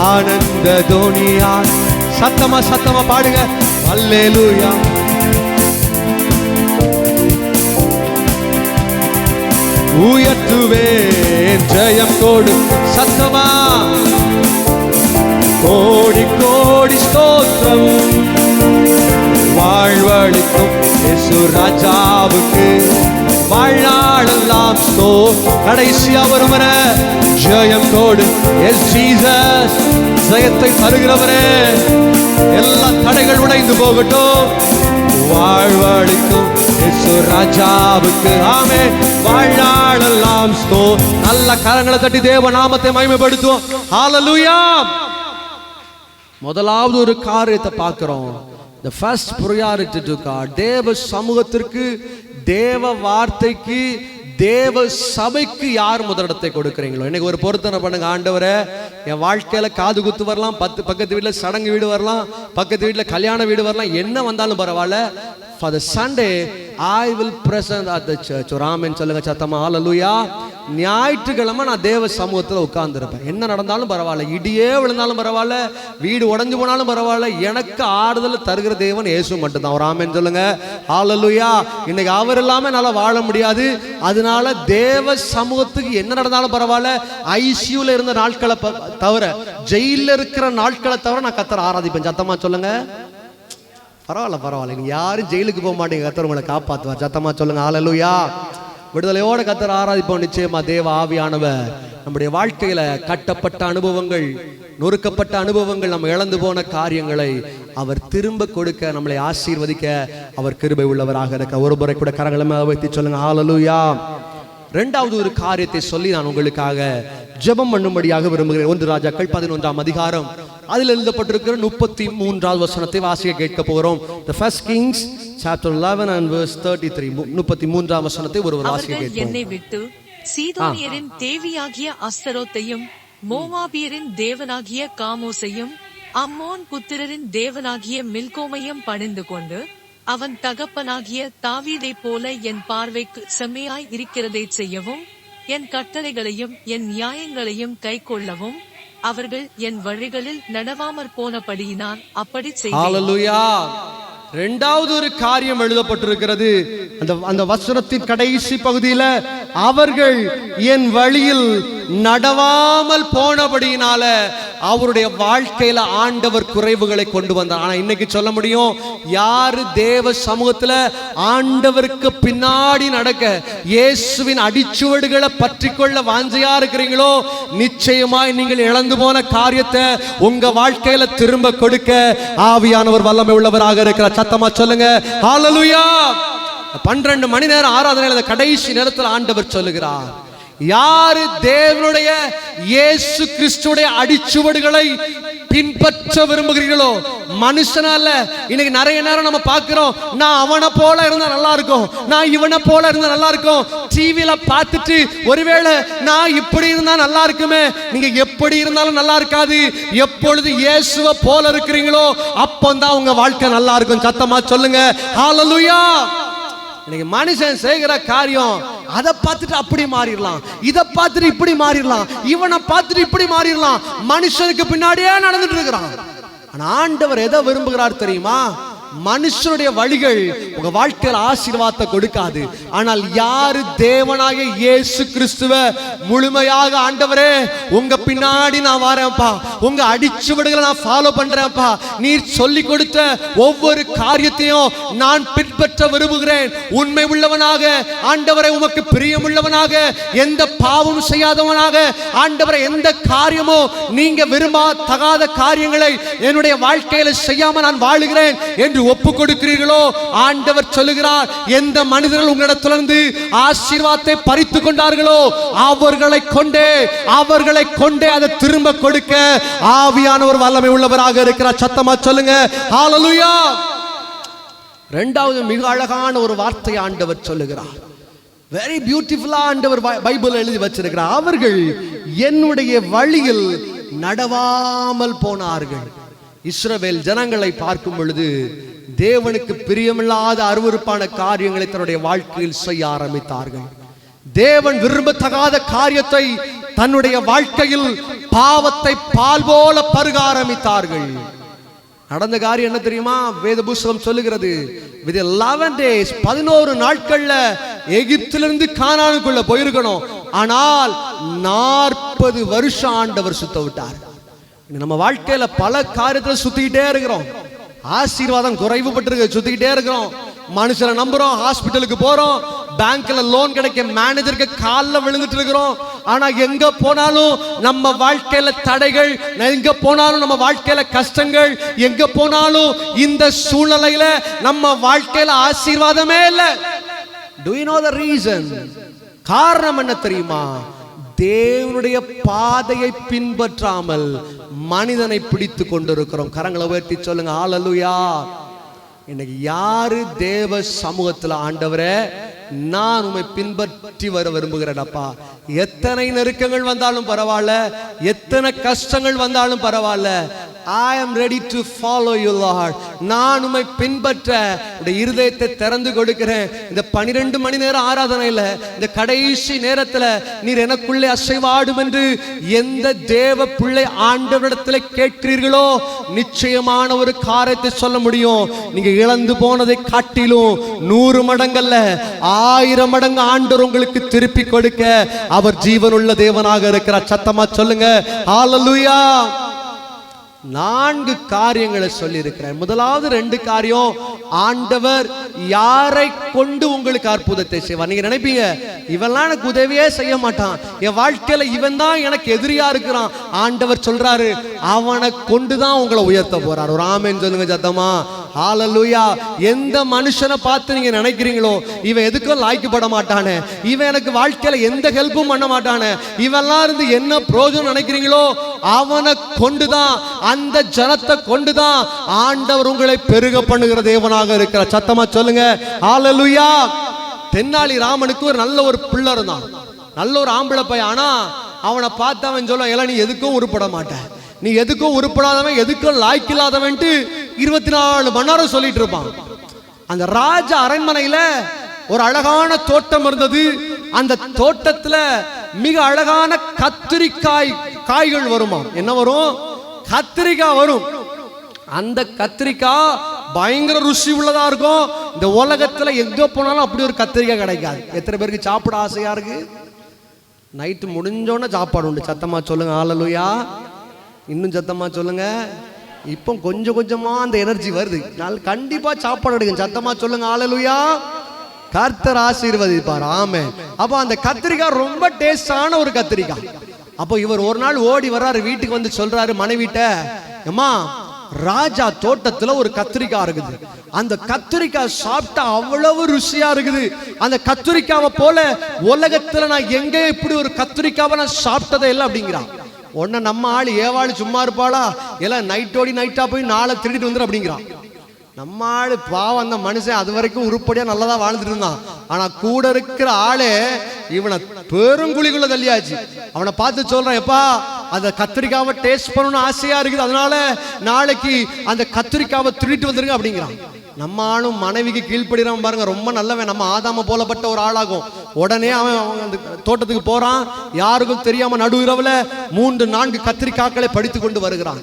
ஆனந்த தோனியால். சத்தமா சத்தமா பாடுங்க. அல்லேலூயா. உயர்த்துவேன் ஜெயம் கொடு. சத்தமா. கோடி கோடி ஸ்தோத்திரம். வாழ்வழிக்கும் இயேசு ராஜாவுக்கு வாழ்நாளெல்லாம் கடைசியா வருவர ஜெயம் கொடு. எஸ் ஜீசஸ், ஜெயத்தை தருகிறவரே. எல்லா தடைகள் உடைந்து போகட்டும். வாழ்வழிக்கும் இயேசு ராஜாவுக்கு ஆமென். வாழ்நாளெல்லாம் நல்ல கரங்களை தட்டி தேவ நாமத்தை மகிமைப்படுத்துவோம். ஹல்லேலூயா. முதலாவது ஒரு காரியத்தை பார்க்கிறோம். The first priority to God. தேவ சமூகத்திற்கு, தேவ வார்த்தைக்கு, தேவ சபைக்கு யார் முதலிடத்தை கொடுக்கிறீங்களோ. இன்னைக்கு ஒரு பொருத்தனை பண்ணுங்க. ஆண்டவரே, என் வாழ்க்கையில காது குத்து வரலாம், பக்கத்து வீட்டுல சடங்கு வீடு வரலாம், பக்கத்து வீட்டுல கல்யாண வீடு வரலாம், என்ன வந்தாலும் பரவாயில்ல. For the Sunday I will present at the church. ஒரு ஆமென் சொல்லுங்க சத்தமா. ஹல்லேலூயா. ஞாயிற்றுக்கிழமை நான் தேவ சமூகத்தில் உட்கார்ந்துருப்பேன். என்ன நடந்தாலும் பரவாயில்ல, இடியே விழுந்தாலும் பரவாயில்ல, வீடு உடைஞ்சு போனாலும் பரவாயில்ல, எனக்கு ஆறுதல் தருகிற தேவன் இயேசு மட்டும்தான். ஒரு ஆமென் சொல்லுங்க. ஹல்லேலூயா. இன்னைக்கு அவர் இல்லாம என்னால வாழ முடியாது. அதனால தேவ சமூகத்துக்கு என்ன நடந்தாலும் பரவாயில்ல. ஐசியூல இருந்த நாட்களை தவிர, ஜெயில இருக்கிற நாட்களை தவிர நான் கர்த்தரை ஆராதிப்பேன். சத்தமா சொல்லுங்க. பரவாயில்ல பரவாயில்ல, நீங்க யாரும் ஜெயிலுக்கு போக மாட்டீங்க. கர்த்தர் உங்களை காப்பாத்துவார். சத்தமா சொல்லுங்க. ஹல்லேலூயா. விடுதலையோட கர்த்தர் ஆராதிப்போம். நிச்சயமா தேவ ஆவியானவர் நம்முடைய வாழ்க்கையில கட்டப்பட்ட அனுபவங்கள், நொறுக்கப்பட்ட அனுபவங்கள், நம்ம இழந்து போன காரியங்களை அவர் திரும்ப கொடுக்க, நம்மளை ஆசீர்வதிக்க அவர் கிருபை உள்ளவராக இருக்க. ஒரு முறை கூட கரங்களை வைத்து சொல்லுங்க. ஹல்லேலூயா. இரண்டாவது ஒரு காரியத்தை சொல்லி நான் உங்களுக்காக ஜெபம் பண்ணும்படியாக விரும்புகிறேன். 1 ராஜாக்கள் 11ஆம் அதிகாரம், அதில் எழுதப்பட்டிருக்கிற 33வது வசனத்தை வாசிக்க கேட்க போகிறோம். The First Kings chapter 11 and verse 33. 33ஆம் வசனத்தை ஒருவர் வாசிக்க கேட்போம். என்னை விட்டு சீதோனியரின் தேவியாகிய அஸ்தரோத்தையும், மோவாபியரின் தேவனாகிய காமோசையும், அம்மோன் புத்திரரின் தேவனாகிய மில்கோமையும் பணிந்து கொண்டு, அவன் தகப்பனாகிய தாவீதை போல என் பார்வைக்கு செம்மையாய் இருக்கிறதை செய்யவும், என் கட்டளைகளையும் என் நியாயங்களையும் கைக்கொள்ளவும், அவர்கள் என் வழிகளில் நடவாமற் போனபடியினால் அப்படி செய்தேன். ஹல்லேலூயா. இரண்டாவது ஒரு காரியம் எழுதப்பட்டிருக்கிறது. அந்த வசனத்தின் கடைசி பகுதியில, அவர்கள் என் வழியில் நடவாமல் போனபடியினால அவருடைய வாழ்க்கையில ஆண்டவர் குறைவுகளை கொண்டு வந்தார். ஆனா இன்னைக்கு சொல்ல முடியும், யாரு தேவ சமூகத்துல ஆண்டவருக்கு பின்னாடி நடக்க, இயேசுவின் அடிச்சுவடுகளை பற்றி கொள்ள வாஞ்சையா இருக்கிறீங்களோ, நிச்சயமாய் நீங்கள் இழந்து போன காரியத்தை உங்க வாழ்க்கையில திரும்ப கொடுக்க ஆவியானவர் வல்லமை உள்ளவராக இருக்கிறார். சத்தமா சொல்லுங்க. ஹல்லேலூயா. 12 மணி நேரம் ஆராதனையில கடைசி நேரத்தில் ஆண்டவர் சொல்லுகிறார், யாரு தேவனுடைய இயேசு கிறிஸ்துடைய அடிச்சுவடுகளை பின்பற்ற விரும்புகிறீர்களோ, மனுஷனால. இன்னைக்கு நிறைய நேரம் நம்ம பார்க்கிறோம், நான் அவனை போல இருந்தா நல்லா இருக்கும், நான் இவனை போல இருந்தா நல்லா இருக்கும். டிவியில பார்த்துட்டு ஒருவேளை நான் இப்படி இருந்தா நல்லா இருக்குமே. நீங்க எப்படி இருந்தாலும் நல்லா இருக்காது. எப்பொழுது இயேசுவை போல இருக்கிறீங்களோ அப்பந்தான் உங்க வாழ்க்கை நல்லா இருக்கும். சத்தமா சொல்லுங்க. ஹல்லேலூயா. இன்னைக்கு மனுஷன் செய்கிற காரியம், அதை பார்த்துட்டு அப்படி மாறிடலாம், இதை பார்த்துட்டு இப்படி மாறிடலாம், இவனை பார்த்துட்டு இப்படி மாறிடலாம். மனுஷனுக்கு பின்னாடியே நடந்துட்டு இருக்கிறான். ஆனா ஆண்டவர் எதை விரும்புகிறார் தெரியுமா? மனுஷனுடைய வழிகள் உங்க வாழ்க்கையில் ஆசீர்வாதத்தை கொடுக்காது. ஆனால் யாரு தேவனாகிய இயேசு கிறிஸ்துவ முழுமையாக, ஆண்டவரே உங்க பின்னாடி நான் வரேன்ப்பா, உங்க அடிச்சுவடுகளை நான் ஃபாலோ பண்றேன்ப்பா, நீர் சொல்லி கொடுத்த ஒவ்வொரு காரியத்தையும் நான் பின்பற்ற விரும்புகிறேன், உண்மை உள்ளவனாக, ஆண்டவரை உமக்கு பிரியமுள்ளவனாக, எந்த பாவம் செய்யாதவனாக, ஆண்டவரை எந்த காரியமோ நீங்க விரும்பத்தகாத காரியங்களை என்னுடைய வாழ்க்கையில செய்யாம நான் வாழுகிறேன் என்று ஒப்பு கொடுக்கிறீர்களோ, ஆண்டவர் சொல்லுகிறார், எந்த மனிதர்கள் உங்களிடத்திலிருந்து ஆசீர்வாதத்தை பறித்து கொண்டார்களோ அவர்களை கொண்டே அதை திரும்ப கொடுக்க ஆவியானவர் வல்லமை உள்ளவராக இருக்கிறார். சத்தமா சொல்லுங்க. ஹல்லேலூயா. இரண்டாவது மிக அழகான ஒரு வார்த்தை ஆண்டவர் சொல்லுகிறார். வெரி பியூட்டிஃபுல்லா ஆண்டவர் பைபிள் எழுதி வச்சிருக்கிறார். அவர்கள் என்னுடைய வழியில் நடவாமல் போனார்கள். இஸ்ரவேல் ஜனங்களை பார்க்கும் பொழுது தேவனுக்கு பிரியமில்லாத அருவருப்பான காரியங்களை தன்னுடைய வாழ்க்கையில் செய்ய ஆரம்பித்தார்கள். தேவன் விரும்பத்தகாத காரியத்தை தன்னுடைய வாழ்க்கையில் பாவத்தை பால் போல பருக ஆரம்பித்தார்கள். நடந்த காரியம் என்ன தெரியுமா? வேத புஸ்தகம் சொல்லுகிறது, 11 days 11 நாட்கள்ல எகிப்திலிருந்து கானானுக்குள்ள போயிருக்கணும். ஆனால் 40 வருஷம் ஆண்டவர் சுத்த விட்டார். நம்ம வாழ்க்கையில பல காரியத்துல சுத்திக்கிட்டே இருக்கிறோம். ஆசீர்வாதம் குறைவுபட்டு சுத்திக்கிட்டே இருக்கிறோம். மனுஷரை நம்புறோம், ஹாஸ்பிட்டலுக்கு போறோம், பேங்க்ல லோன் கிடைக்க மேனேஜருக்கு காலில் விழுந்துட்டு இருக்கிறோம். ஆனா எங்க போனாலும் நம்ம வாழ்க்கையில தடைகள், எங்க போனாலும் நம்ம வாழ்க்கையில கஷ்டங்கள், எங்க போனாலும் இந்த சூழ்நிலையில நம்ம வாழ்க்கையில ஆசீர்வாதமே இல்லை. Do you know the reason? காரணம் என்ன தெரியுமா? தேவனுடைய பாதையை பின்பற்றாமல் மனிதனை பிடித்து கொண்டிருக்கிறோம். கரங்களை உயர்த்தி சொல்லுங்க ஹல்லேலூயா. இன்னைக்கு யாரு தேவ சமூகத்துல, ஆண்டவரே நான் உம்மை பின்பற்றி வர விரும்புகிறேன்ப்பா, எத்தனை நெருக்கங்கள் வந்தாலும் பரவாயில்ல, எத்தனை கஷ்டங்கள் வந்தாலும் பரவாயில்ல, I am ready to follow you Lord. நான் உம்மை பின்பற்ற இந்த இருதயத்தை திறந்து கொடுக்கிறேன். இந்த 12 மணி நேரம் ஆராதனையில, இந்த கடைசி நேரத்துல நீர் எனக்குள்ளே அசைவாடும் என்று எந்த தேவ பிள்ளை ஆண்டவரிடத்தில் கேட்கிறீர்களோ நிச்சயமான ஒரு காரியத்தை சொல்ல முடியும். நீங்க இழந்து போனதை காட்டிலும் 100 மடங்கல்ல 1000 மடங்கு ஆண்டவர் உங்களுக்கு திருப்பி கொடுக்க அவர் ஜீவனுள்ள தேவனாக இருக்கிறார். சத்தமா சொல்லுங்க ஹல்லேலூயா. 4 காரியங்களை சொல்லி இருக்கிறேன். முதலாவது 2 காரியம், ஆண்டவர் யாரை கொண்டு உங்களுக்கு அற்புதத்தை செய்வார். நீங்க நினைப்பீங்க, இவெல்லாம் எனக்கு உதவியே செய்ய மாட்டான், என் வாழ்க்கையில இவன் தான் எனக்கு எதிரியா இருக்கிறான். ஆண்டவர் சொல்றாரு, அவனை கொண்டுதான் உங்களை உயர்த்த போறார். ஒரு ஆமென் சொல்லுங்க சத்தமா ஹல்லேலூயா. எந்த மனுஷனை பார்த்து நீங்க நினைக்கிறீங்களோ இவன் எதுக்கும் லாய்க்கப்பட மாட்டானே, இவன் எனக்கு வாழ்க்கையில எந்த ஹெல்ப்பும் பண்ண மாட்டானே, இவெல்லாம் இருந்து என்ன பிரயோஜனம் நினைக்கிறீங்களோ அவனை கொண்டுதான், அந்த ஜனத்தை கொண்டுதான் ஆண்டவர் உங்களை பெருக பண்ணுகிற தேவனாக இருக்கிறார். சத்தமா சொல்லுங்க ஹல்லேலூயா. தென்னாலி ராமனுக்கு ஒரு நல்ல ஒரு பிள்ளை இருந்தான், நல்ல ஒரு ஆம்பளை பையன். ஆனா அவனை பார்த்து அவன் சொல்ல, எல்லாம் நீ எதுக்கும் உருப்பட மாட்டேன், நீ எதுக்கும் உருப்படாதவன், எதுக்கும் லாய்க்கில்லாதவன்ட்டு 24 மணி நேரம் சொல்லிட்டு இருப்பான். அந்த ராஜ அரண்மனையில ஒரு அழகான தோட்டம் இருந்தது. அந்த தோட்டத்துல மிக அழகான காய்கள் வருமா. என்ன வரும்? கத்திரிக்காய் வரும். அந்த கத்திரிக்காய் பயங்கர ருசி உள்ளதா இருக்கும். இந்த உலகத்துல எங்க போனாலும் அப்படி ஒரு கத்திரிக்காய் கிடைக்காது. எத்தனை பேருக்கு சாப்பிட ஆசையா இருக்கு? நைட்டு முடிஞ்சோன்னு சாப்பாடு உண்டு. சத்தமா சொல்லுங்க ஹல்லேலூயா. இன்னும் சத்தமா சொல்லுங்க. இப்போ கொஞ்சம் கொஞ்சமா அந்த எனர்ஜி வருது. கண்டிப்பா சாப்பாடு எடுங்க. சத்தமா சொல்லுங்க ஹல்லேலூயா. கர்த்தர் ஆசீர்வதிப்பார். ஆமென். அப்போ அந்த கத்திரிக்காய் ரொம்ப டேஸ்டான ஒரு கத்திரிக்காய். அப்போ இவர் ஒரு நாள் ஓடி வர்றாரு, வீட்டுக்கு வந்து சொல்றாரு மனைவிட்ட, அம்மா ராஜா தோட்டத்துல ஒரு கத்திரிக்காய் இருக்குது, அந்த கத்திரிக்காய் சாப்பிட்டா அவ்வளவு ருசியா இருக்குது, அந்த கத்திரிக்காவை போல உலகத்துல நான் எங்க இப்படி ஒரு கத்திரிக்காவை நான் சாப்பிட்டதே இல்லை அப்படிங்கிறான். உடனே நம்ம ஆள் ஏவாள் சும்மா இருப்பாளா, எல்லாம் நைட்டோடி நைட்டா போய் நாளை திருடிட்டு வந்துடும் அப்படிங்கிறான். நம்ம ஆளு பாவம், அந்த மனுஷன் அது வரைக்கும் உருப்படியா நல்லதா வாழ்ந்துட்டு இருந்தான். ஆனா கூட இருக்கிற ஆளே இவனை பெருங்குழிக்குள்ள தள்ளியாச்சு. அவனை பார்த்து சொல்றான், எப்பா அந்த கத்திரிக்காவை டேஸ்ட் பண்ணணும்னு ஆசையா இருக்குது, அதனால நாளைக்கு அந்த கத்திரிக்காவை திருடிட்டு வந்துருங்க அப்படிங்கிறான். நம்ம ஆளும் மனைவிக்கு கீழ்ப்படுறான் பாருங்க, ரொம்ப நல்லவன், நம்ம ஆதாம போலப்பட்ட ஒரு ஆளாகும். உடனே அவன் அந்த தோட்டத்துக்கு போறான், யாருக்கும் தெரியாம நடு இரவுல 3-4 கத்திரிக்காய்களை படித்து கொண்டு வருகிறான்.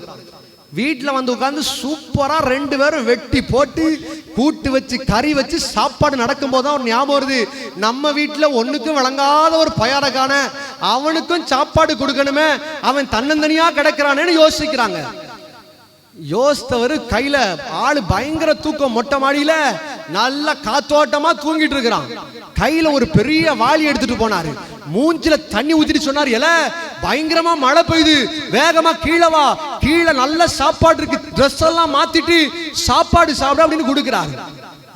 வீட்டில் வந்து உட்காந்து சூப்பரா 2 பேரும் வெட்டி போட்டு கூட்டு வச்சு கறி வச்சு சாப்பாடு நடக்கும் போதுதான் ஒரு ஞாபகம் வருது, நம்ம வீட்டில் ஒன்றுக்கும் விளங்காத ஒரு பயணக்கான அவனுக்கும் சாப்பாடு கொடுக்கணுமே, அவன் தன்னந்தனியா கிடக்கிறானேன்னு யோசிக்கிறாங்க. யோசித்தவர் கையில ஆளு பயங்கர தூக்கம், மொட்டை மாடியில நல்ல காத்தோட்டமா தூங்கிட்டு இருக்கிறான். கையில ஒரு பெரிய வாளி எடுத்துட்டு போனாரு, மூஞ்சில தண்ணி ஊத்திட்டு சொன்னார், எல பயங்கரமா மழை பெய்யுது, வேகமா கீழே வா, கீழே நல்ல சாப்பாடு இருக்கு, ட்ரெஸ் எல்லாம் மாத்திட்டு சாப்பாடு சாப்பிட அப்படின்னு கொடுக்கிறாரு.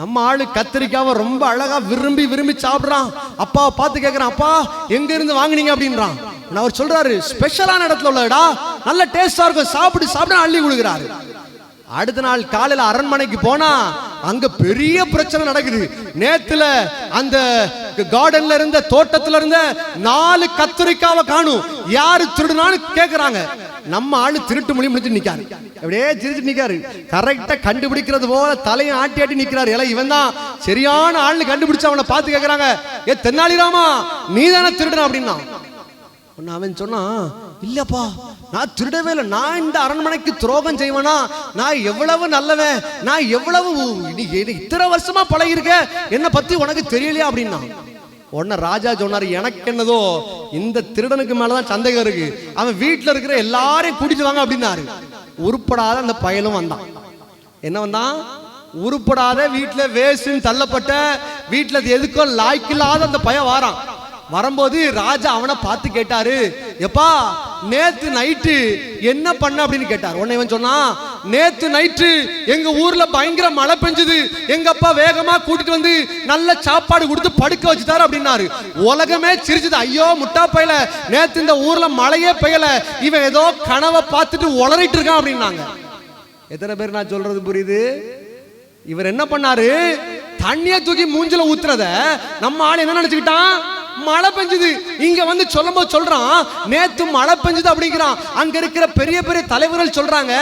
நம்ம ஆளு கத்திரிக்காவை ரொம்ப அழகா விரும்பி விரும்பி சாப்பிடுறான். அப்பாவை பார்த்து கேட்கிறான், அப்பா எங்க இருந்து வாங்குனீங்க அப்படின்றான். அவர் சொல்றாரு, ஸ்பெஷலான இடத்துல உள்ளடா, நல்ல டேஸ்டா இருக்கும், சாப்பிடு சாப்பிட அள்ளி கொடுக்குறாரு. அடுத்த நாள் காலையில அரண்மனைக்கு போனா அங்க பெரிய பிரச்சனை நடக்குது. நேத்துல அந்த கார்டன்ல இருந்த தோட்டத்துல இருந்த 4 கத்திரிக்காவை காணும். யாரு திருடுனான்னு கேக்குறாங்க. நம்ம ஆளு திருட்டு மொழி முடிச்சு நிக்காரு, அப்படியே சிரிச்சு நிக்காரு. கரெக்டா கண்டுபிடிக்கிறது போல தலையை ஆட்டி ஆட்டி நிக்கிறாரு. எல்லாம் இவன் தான் சரியான ஆள்னு கண்டுபிடிச்சு அவனை பார்த்து கேக்குறாங்க, ஏ தென்னாலிராமா நீ தானே திருடுன அப்படின்னா. அவன் சொன்னா, இல்லப்பா நான் திருடவே இல்லை, நான் இந்த அரண்மனைக்கு துரோகம் செய்வேனா, நான் எவ்வளவு நல்லவன், நான் எவ்வளவு இத்தனை வருஷமா பழகிருக்க, என்ன பத்தி உனக்கு தெரியலையா அப்படின்னா. உடனே ராஜா சொன்னாரு, எனக்கு என்னதோ இந்த திருடனுக்கு மேலதான் சந்தேகம் இருக்கு, அவன் வீட்டுல இருக்கிற எல்லாரையும் கூட்டிட்டு வாங்க அப்படின்னாரு. உருப்படாத அந்த பயலும் வந்தான். என்ன வந்தான்? உருப்படாத வீட்டுல வேஸ்ட்னு தள்ளப்பட்ட வீட்டுல எதுக்கோ லாய்க்கில்லாத அந்த பையன் வாரான். வரும்போது ராஜா அவனை பார்த்து கேட்டாரு, எப்பா நேத்து நைட்டு என்ன பண்ண அப்படின்னு கேட்டார். உடனே இவன் சொன்னா, நேத்து நைட்டு எங்க ஊர்ல பயங்கர மழை பெஞ்சது, எங்க அப்பா வேகமா கூட்டிட்டு வந்து நல்ல சாப்பாடு கொடுத்து படுக்க வச்சுட்டாரு அப்படின்னாரு. உலகமே சிரிச்சது, ஐயோ முட்டா பயல, நேத்து இந்த ஊர்ல மழையே பெய்யல, இவன் ஏதோ கனவை பார்த்துட்டு உளறிட்டு இருக்கான் அப்படின்னாங்க. எத்தனை பேர் நான் சொல்றது புரியுது? இவர் என்ன பண்ணாரு, தண்ணிய தூக்கி மூஞ்சில ஊத்துறத நம்ம ஆள் என்ன நினைச்சுக்கிட்டான், மழை பெஞ்சது. இங்க வந்து சொல்லும் போது சொல்றான், நேத்து மழை பெஞ்சது அப்படிங்கிறான். அங்க இருக்கிற பெரிய பெரிய தலைவர்கள் சொல்றாங்க,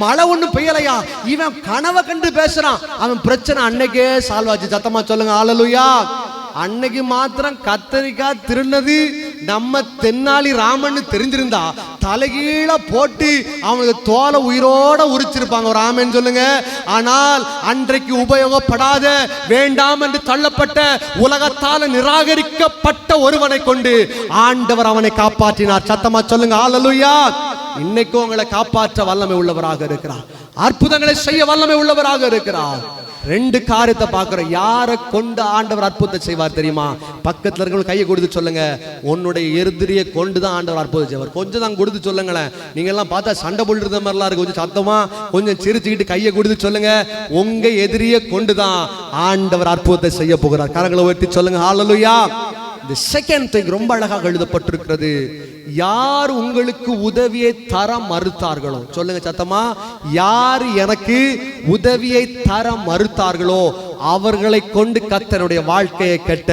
மழை ஒண்ணு பெய்யலையா, இவன் கனவை கண்டு பேசுறான். அவன் பிரச்சனை அன்னைக்கே சால்வ் ஆச்சு. சத்தமா சொல்லுங்க ஹல்லேலூயா. அன்னைக்கு மாத்திரம் கத்தரிக்காய் திருநது நம்ம தென்னாலி ராமன் தெரிஞ்சிருந்தா தலைகீழ போட்டு அவனுக்கு தோலை உயிரோட உரிச்சிருப்பாங்க. ஒரு ஆமென் சொல்லுங்க. ஆனால் அன்றைக்கு உபயோகப்படாத வேண்டாம் என்று தள்ளப்பட்ட உலகத்தால நிராகரிக்கப்பட்ட ஒருவனை கொண்டு ஆண்டவர் அவனை காப்பாற்றினார். சத்தமா சொல்லுங்க ஹல்லேலூயா. இன்னைக்கும் உங்களை காப்பாற்ற வல்லமை உள்ளவராக இருக்கிறார், அற்புதங்களை செய்ய வல்லமை உள்ளவராக இருக்கிறார். 2 காரியத்தை பார்க்கிறோம். யாரை கொண்டு ஆண்டவர் அற்புதத்தை செய்வார் தெரியுமா? பக்கத்துல இருக்கிறவங்க கையை கொடுத்து சொல்லுங்க, உன்னுடைய எதிரியை கொண்டுதான் ஆண்டவர் அற்புதம் செய்வார். கொஞ்சம் தான் கொடுத்து சொல்லுங்களேன். நீங்க எல்லாம் பார்த்தா சண்டை போடுற மாதிரிலாம் இருக்கு. கொஞ்சம் சத்தமா கொஞ்சம் சிரிச்சுக்கிட்டு கையை கொடுத்து சொல்லுங்க, உங்க எதிரியை கொண்டுதான் ஆண்டவர் அற்புதத்தை செய்ய போகிறார். கரங்களை உயர்த்தி சொல்லுங்க ஹல்லேலூயா. இந்த செகண்ட் திங் ரொம்ப அழகாக எழுதப்பட்டிருக்கிறது. யார் உங்களுக்கு உதவியை தர மறுத்தார்களோ, சொல்லுங்க சத்தமா, யார் எனக்கு உதவியை தர மறுத்தார்களோ அவர்களை கொண்டு கர்த்தருடைய வாழ்க்கையை கட்ட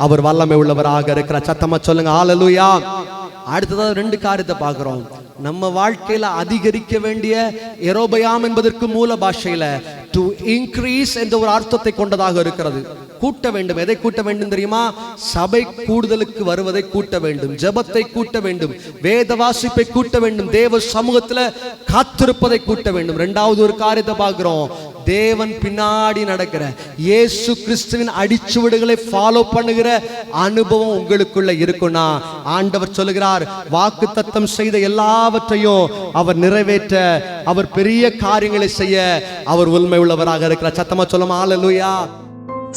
அவர் வல்லமை உள்ளவராக இருக்கிறார். சத்தமா சொல்லுங்க ஹல்லேலூயா. அடுத்ததாக 2 காரியத்தை பார்க்கிறோம். நம்ம வாழ்க்கையில அதிகரிக்க வேண்டிய எரோபயாம் என்பதற்கு மூல பாஷையில டு இன்க்ரீஸ் என்ற ஒரு அர்த்தத்தை கொண்டதாக இருக்கிறது. கூட்ட வேண்டும். எதை கூட்ட வேண்டும் தெரியுமா? சபை கூடுதலுக்கு வருவதை கூட்ட வேண்டும், ஜெபத்தை கூட்ட வேண்டும், வேத வாசிப்பை கூட்ட வேண்டும், தேவ சமூகத்துல காத்திருப்பதை கூட்ட வேண்டும். 2வது ஒரு காரியத்தை பார்க்கிறோம். தேவன் பின்னாடி நடக்கிற இயேசு கிறிஸ்துவின் அடிச்சுவடுகளை ஃபாலோ பண்ணுகிற அனுபவம் உங்களுக்குள்ள இருக்குன்னா, ஆண்டவர் சொல்லுகிறார், வாக்குத்தத்தம் செய்த எல்லாவற்றையும் அவர் நிறைவேற்ற, அவர் பெரிய காரியங்களை செய்ய அவர் உண்மை உள்ளவராக இருக்கிறார். சத்தமா சொல்லுமா ஹல்லேலூயா.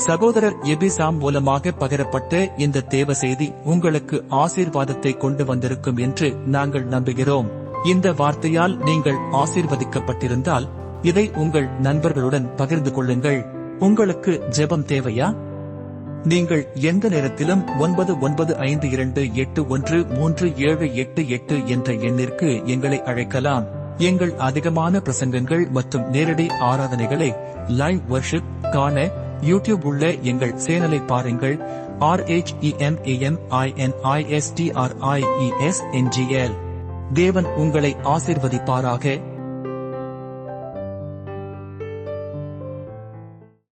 சகோதரர் எபிசாம் மூலமாக பகிரப்பட்ட இந்த தேவ செய்தி உங்களுக்கு ஆசீர்வாதத்தை கொண்டு வந்திருக்கும் என்று நாங்கள் நம்புகிறோம். இந்த வார்த்தையால் நீங்கள் ஆசீர்வதிக்கப்பட்டிருந்தால் இதை உங்கள் நண்பர்களுடன் பகிர்ந்து கொள்ளுங்கள். உங்களுக்கு ஜெபம் தேவையா? நீங்கள் எந்த நேரத்திலும் 9952813788 என்ற எண்ணிற்கு எங்களை அழைக்கலாம். எங்கள் அதிகமான பிரசங்கங்கள் மற்றும் நேரடி ஆராதனைகளை லைவ் வர்ஷிப் காண யூடியூப் உள்ள எங்கள் சேனலை பாருங்கள். RHEMAMINISTRIESNGL. தேவன் உங்களை ஆசீர்வதிப்பாராக.